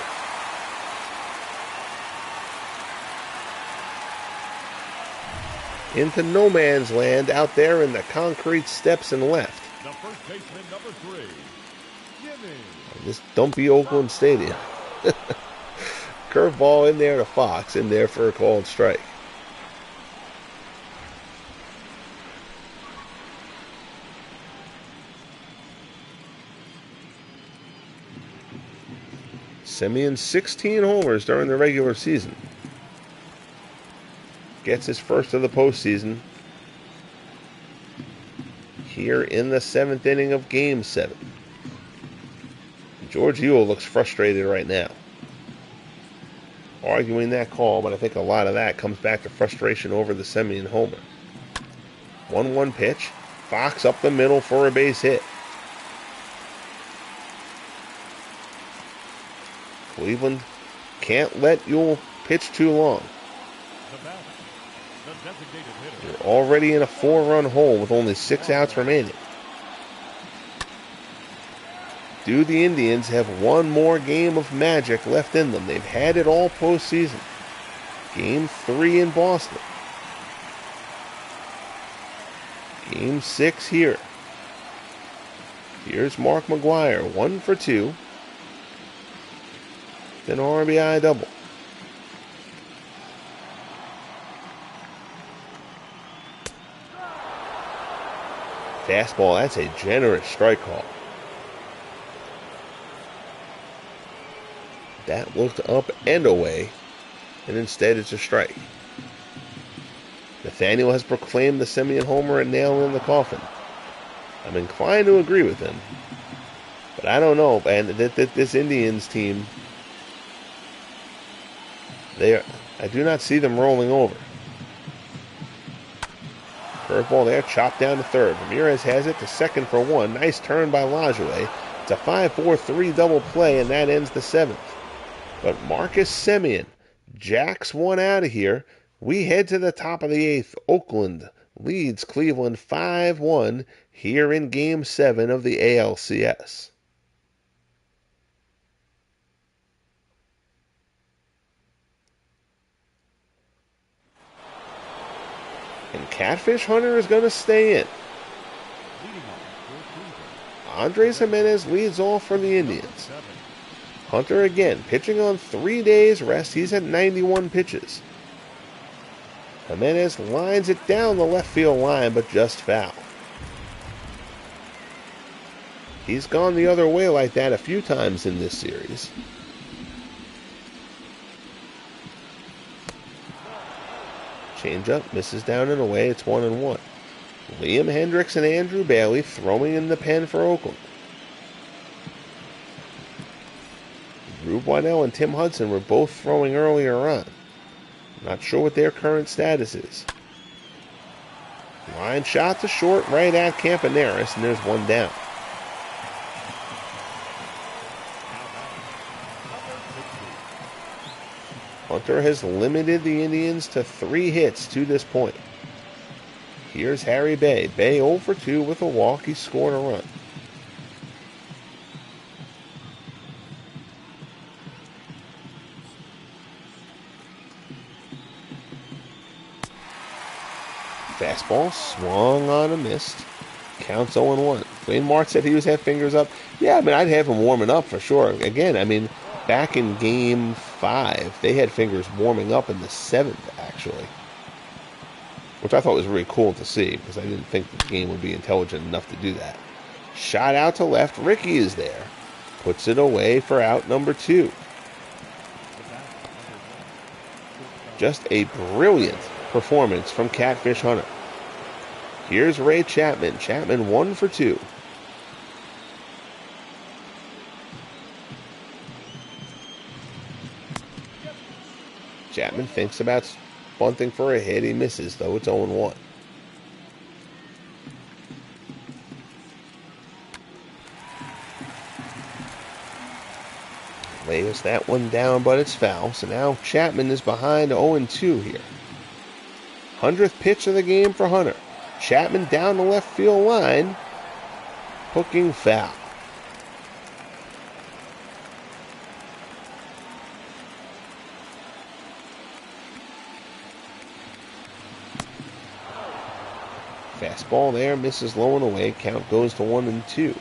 Into no man's land out there in the concrete steps and left. The first baseman, number 3. This don't be Oakland Stadium. Curveball in there to Fox, in there for a called strike. Semien 16 homers during the regular season. Gets his first of the postseason here in the 7th inning of Game 7. George Ewell looks frustrated right now, arguing that call, but I think a lot of that comes back to frustration over the Semien homer. 1-1 pitch. Fox up the middle for a base hit. Cleveland can't let Ewell pitch too long. You're already in a 4-run hole with only 6 outs remaining. Do the Indians have one more game of magic left in them? They've had it all postseason. Game 3 in Boston. Game 6 here. Here's Mark McGwire, 1 for 2. Then RBI double. Fastball, that's a generous strike call. That looked up and away, and instead it's a strike. Nathaniel has proclaimed the Semien homer a nail in the coffin. I'm inclined to agree with him, but I don't know, man. This Indians team, I do not see them rolling over. Curveball there, chopped down to third. Ramirez has it to second for 1. Nice turn by Lajoie. It's a 5-4-3 double play, and that ends the 7th. But Marcus Semien jacks one out of here, We head to the top of the 8th. Oakland leads Cleveland 5-1 here in Game 7 of the ALCS. And Catfish Hunter is going to stay in. Andres Jimenez leads off for the Indians. Hunter again, pitching on 3 days rest. He's at 91 pitches. Jimenez lines it down the left field line, but just foul. He's gone the other way like that a few times in this series. Changeup misses down and away. It's 1-1. Liam Hendricks and Andrew Bailey throwing in the pen for Oakland. Rube Waddell and Tim Hudson were both throwing earlier on. Not sure what their current status is. Line shot to short right at Campaneris, and there's one down. Hunter has limited the Indians to 3 hits to this point. Here's Harry Bay. Bay 0 for 2 with a walk. He scored a run. Fastball swung on a missed. Counts 0-1. Wayne Mart said he was half fingers up. Yeah, I mean, I'd have him warming up for sure. Again, I mean, back in Game 5, they had fingers warming up in the 7th, actually. Which I thought was really cool to see, because I didn't think the game would be intelligent enough to do that. Shot out to left. Ricky is there. Puts it away for out number 2. Just a brilliant performance from Catfish Hunter. Here's Ray Chapman. Chapman 1 for 2. Chapman thinks about bunting for a hit. He misses, though. It's 0-1. Lays that one down, but it's foul. So now Chapman is behind 0-2 here. 100th pitch of the game for Hunter. Chapman down the left field line. Hooking foul. Fastball there, misses low and away. Count goes to 1-2.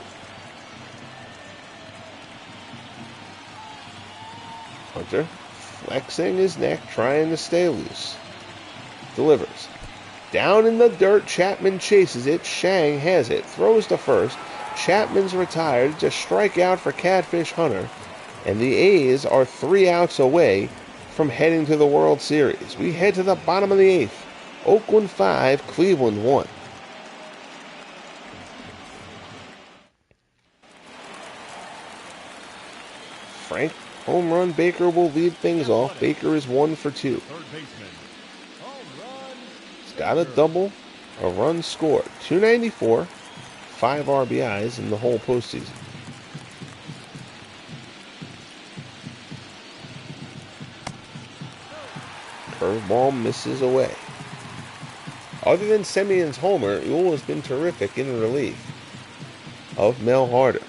Hunter flexing his neck, trying to stay loose. Delivers. Down in the dirt, Chapman chases it. Shang has it. Throws to first. Chapman's retired. Just strike out for Catfish Hunter. And the A's are 3 outs away from heading to the World Series. We head to the bottom of the 8th. Oakland 5, Cleveland 1. Frank home run Baker will lead things off. Baker is 1 for 2. He's got a double, a run scored. 294, 5 RBIs in the whole postseason. Curveball misses away. Other than Semion's homer, Ewell has been terrific in relief of Mel Harder.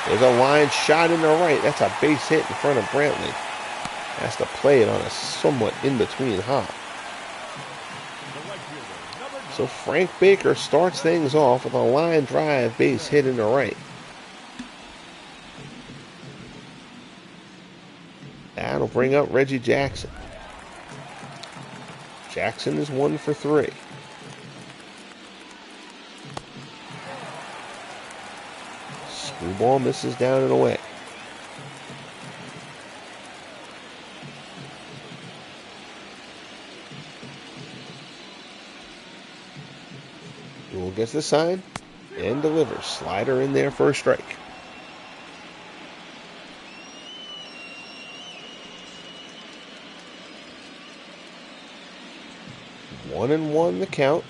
There's a line shot in the right. That's a base hit in front of Brantley. Has to play it on a somewhat in-between hop. So Frank Baker starts things off with a line drive base hit in the right. That'll bring up Reggie Jackson. Jackson is 1 for 3. Screwball misses down and away. Ewell gets the sign and delivers. Slider in there for a strike. One and one the count.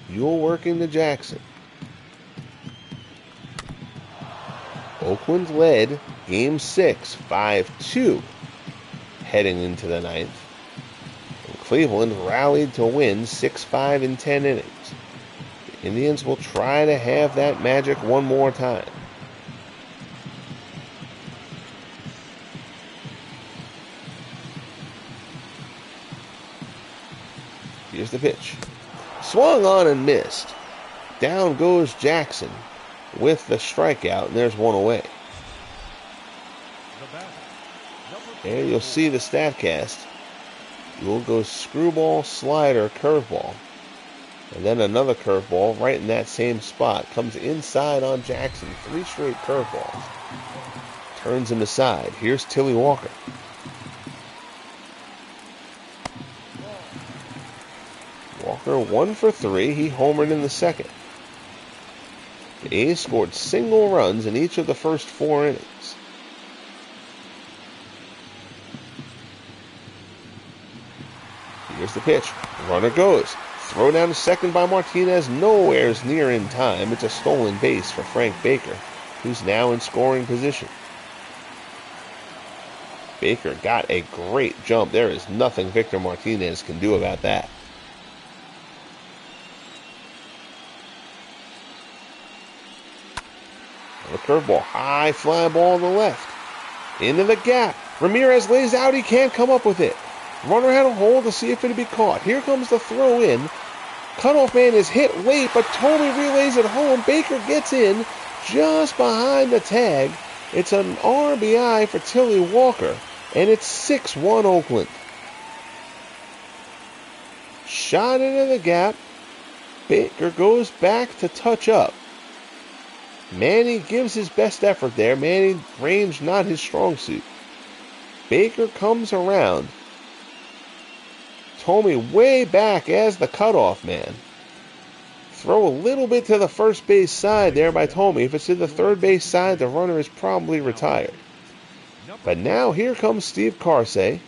Ewell working to Jackson. Oakland led Game 6, 5-2, heading into the 9th. Cleveland rallied to win 6-5 in 10 innings. The Indians will try to have that magic one more time. Here's the pitch. Swung on and missed. Down goes Jackson with the strikeout, and there's one away. There you'll see the StatCast. You'll go screwball, slider, curveball. And then another curveball right in that same spot. Comes inside on Jackson. 3 straight curveballs. Turns him aside. Here's Tilly Walker. Walker 1 for 3. He homered in the second. The A's scored single runs in each of the first 4 innings. Here's the pitch. Runner goes. Throw down to second by Martinez. Nowhere's near in time. It's a stolen base for Frank Baker, who's now in scoring position. Baker got a great jump. There is nothing Victor Martinez can do about that. A curveball. High fly ball to the left. Into the gap. Ramirez lays out. He can't come up with it. Runner had a hold to see if it would be caught. Here comes the throw in. Cutoff man is hit late, but Tomey relays it home. Baker gets in just behind the tag. It's an RBI for Tilly Walker, and it's 6-1 Oakland. Shot into the gap. Baker goes back to touch up. Manny gives his best effort there. Manny range not his strong suit. Baker comes around. Tomey way back as the cutoff man. Throw a little bit to the first base side there by Tomey. If it's to the third base side, the runner is probably retired. But now here comes Steve Carsey.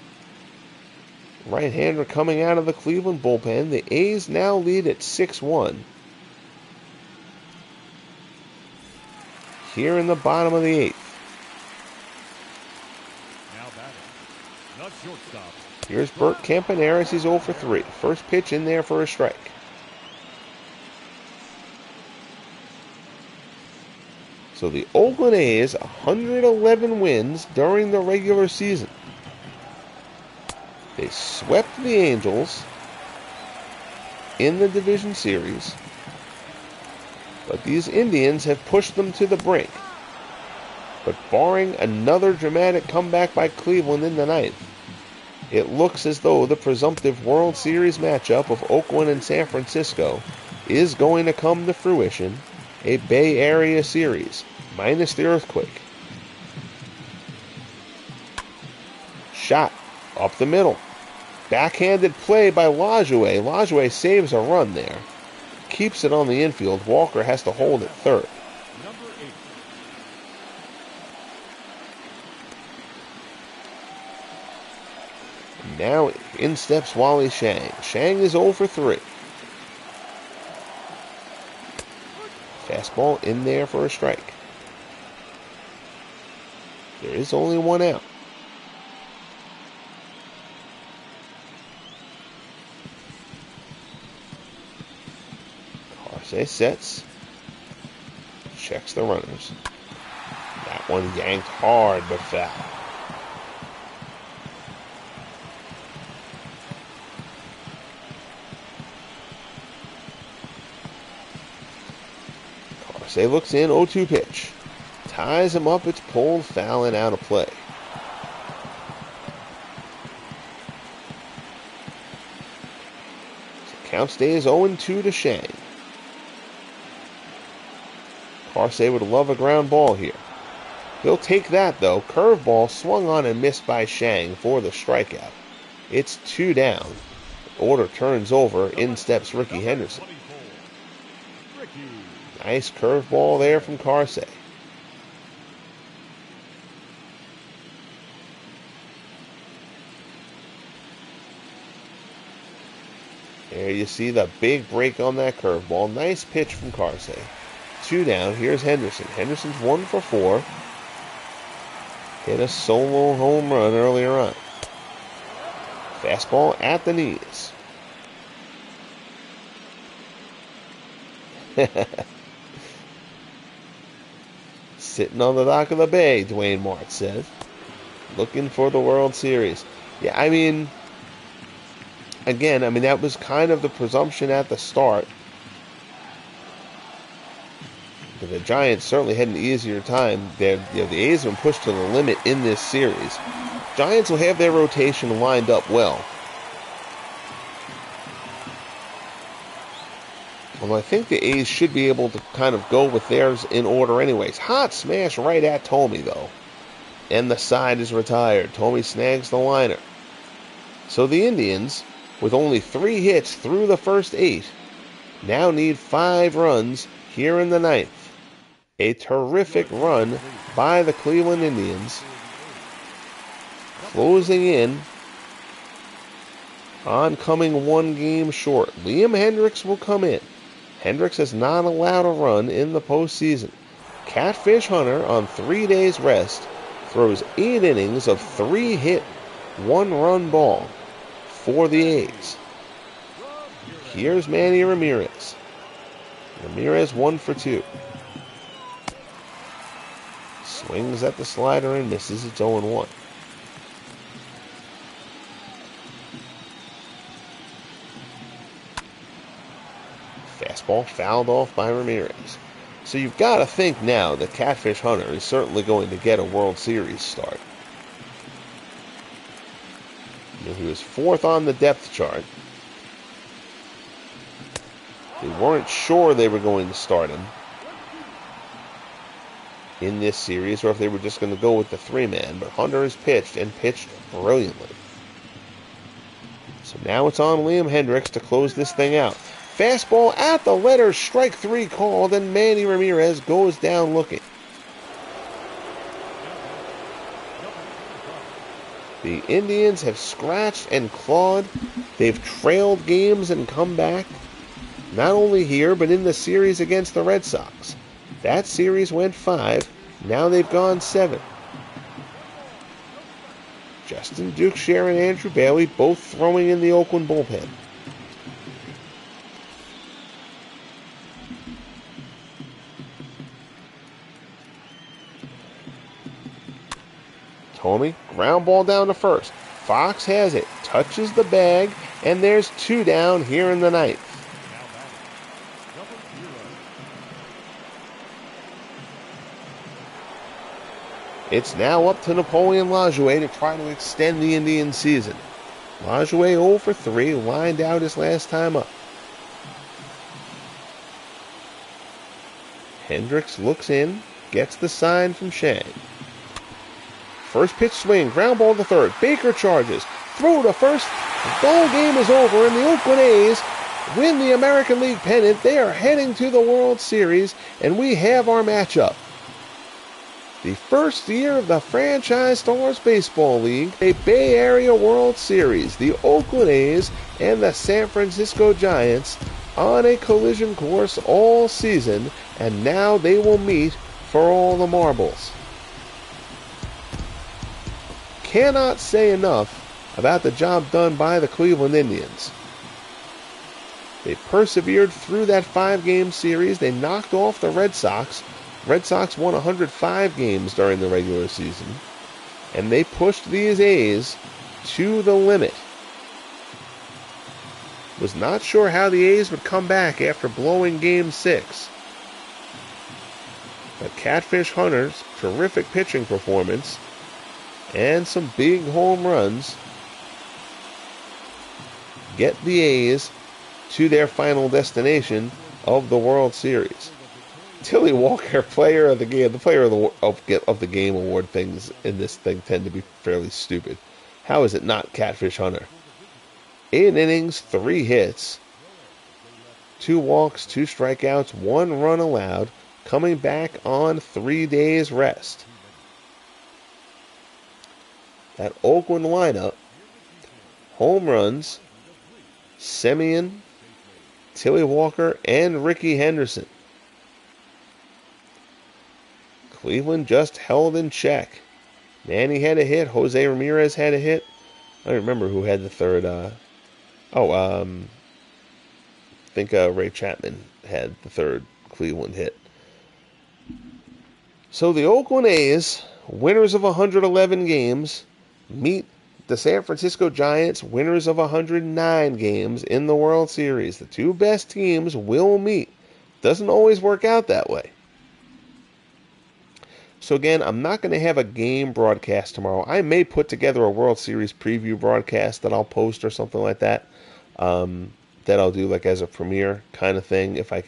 Right-hander coming out of the Cleveland bullpen. The A's now lead at 6-1. Here in the bottom of the 8th. Now batting, the shortstop. Here's Bert Campaneris. He's 0 for 3. First pitch in there for a strike. So the Oakland A's, 111 wins during the regular season. They swept the Angels in the division series. But these Indians have pushed them to the brink. But barring another dramatic comeback by Cleveland in the 9th, it looks as though the presumptive World Series matchup of Oakland and San Francisco is going to come to fruition, a Bay Area series, minus the earthquake. Shot up the middle. Backhanded play by Lajoie. Lajoie saves a run there. Keeps it on the infield. Walker has to hold at third. Number 8. Now in steps Wally Shang. Shang is 0 for 3. Fastball in there for a strike. There is only one out. Carsey sets. Checks the runners. That one yanked hard but foul. Carsey looks in, 0-2 pitch. Ties him up, it's pulled foul and out of play. So count stays 0-2 to Shang. Carsey would love a ground ball here. He'll take that though. Curveball swung on and missed by Shang for the strikeout. It's 2 down. Order turns over. In steps Ricky Henderson. Nice curveball there from Carsey. There you see the big break on that curveball. Nice pitch from Carsey. 2 down. Here's Henderson. Henderson's 1 for 4. Hit a solo home run earlier on. Fastball at the knees. Sitting on the dock of the bay, Dwayne Martz says. Looking for the World Series. Yeah, I mean, again, that was kind of the presumption at the start. But the Giants certainly had an easier time. The A's have been pushed to the limit in this series. Giants will have their rotation lined up well. Although I think the A's should be able to kind of go with theirs in order anyways. Hot smash right at Thome, though. And the side is retired. Thome snags the liner. So the Indians, with only 3 hits through the first 8, now need 5 runs here in the 9th. A terrific run by the Cleveland Indians. Closing in on coming 1 game short. Liam Hendriks will come in. Hendriks has not allowed a run in the postseason. Catfish Hunter, on 3 days rest, throws 8 innings of 3-hit, 1-run ball for the A's. Here's Manny Ramirez. Ramirez 1 for 2. Swings at the slider and misses. It's 0-1. Fastball fouled off by Ramirez. So you've got to think now that Catfish Hunter is certainly going to get a World Series start. He was 4th on the depth chart. They weren't sure they were going to start him in this series, or if they were just going to go with the 3-man. But Hunter has pitched, and pitched brilliantly. So now it's on Liam Hendriks to close this thing out. Fastball at the letters, strike 3 called, and Manny Ramirez goes down looking. The Indians have scratched and clawed. They've trailed games and come back. Not only here, but in the series against the Red Sox. That series went 5. Now they've gone 7. Justin Dukeshire and Andrew Bailey both throwing in the Oakland bullpen. Thome, ground ball down to first. Fox has it, touches the bag, and there's 2 down here in the 9th. It's now up to Napoleon Lajoie to try to extend the Indian season. Lajoie 0 for 3, lined out his last time up. Hendriks looks in, gets the sign from Shang. First pitch swing, ground ball to third. Baker charges, throw to first. The ball game is over, and the Oakland A's win the American League pennant. They are heading to the World Series, and we have our matchup. The first year of the Franchise Stars Baseball League, a Bay Area World Series. The Oakland A's and the San Francisco Giants on a collision course all season, and now they will meet for all the marbles. Cannot say enough about the job done by the Cleveland Indians. They persevered through that 5-game series. They knocked off the Red Sox. Red Sox won 105 games during the regular season, and they pushed these A's to the limit. Was not sure how the A's would come back after blowing Game 6. But Catfish Hunter's terrific pitching performance and some big home runs get the A's to their final destination of the World Series. Tilly Walker, player of the game, the player of the game award things in this thing tend to be fairly stupid. How is it not Catfish Hunter? 8 innings, 3 hits, 2 walks, 2 strikeouts, 1 run allowed, coming back on 3 days rest. That Oakland lineup, home runs, Semien, Tilly Walker, and Ricky Henderson. Cleveland just held in check. Manny had a hit. Jose Ramirez had a hit. I remember who had the third. I think Ray Chapman had the third Cleveland hit. So the Oakland A's, winners of 111 games, meet the San Francisco Giants, winners of 109 games in the World Series. The two best teams will meet. Doesn't always work out that way. So again, I'm not going to have a game broadcast tomorrow. I may put together a World Series preview broadcast that I'll post or something like that. That I'll do like as a premiere kind of thing if I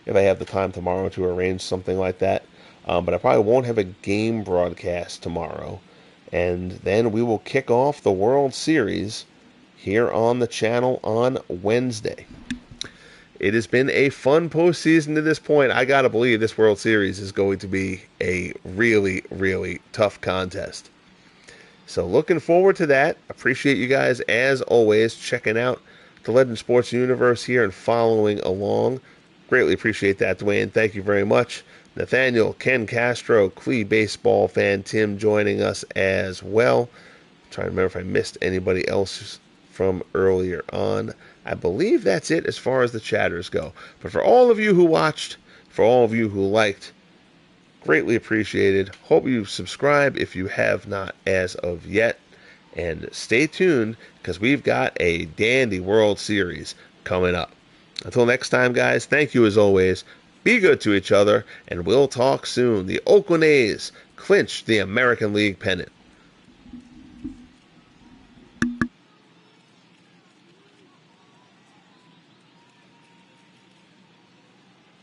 have the time tomorrow to arrange something like that. But I probably won't have a game broadcast tomorrow. And then we will kick off the World Series here on the channel on Wednesday. It has been a fun postseason to this point. I got to believe this World Series is going to be a really, really tough contest. So looking forward to that. Appreciate you guys, as always, checking out the Legend Sports Universe here and following along. Greatly appreciate that, Dwayne. Thank you very much. Nathaniel, Ken Castro, Clee baseball fan Tim joining us as well. I'm trying to remember if I missed anybody else from earlier on. I believe that's it as far as the chatters go. But for all of you who watched, for all of you who liked, greatly appreciated. Hope you subscribe if you have not as of yet. And stay tuned because we've got a dandy World Series coming up. Until next time, guys, thank you as always. Be good to each other, and we'll talk soon. The Oakland A's clinched the American League pennant.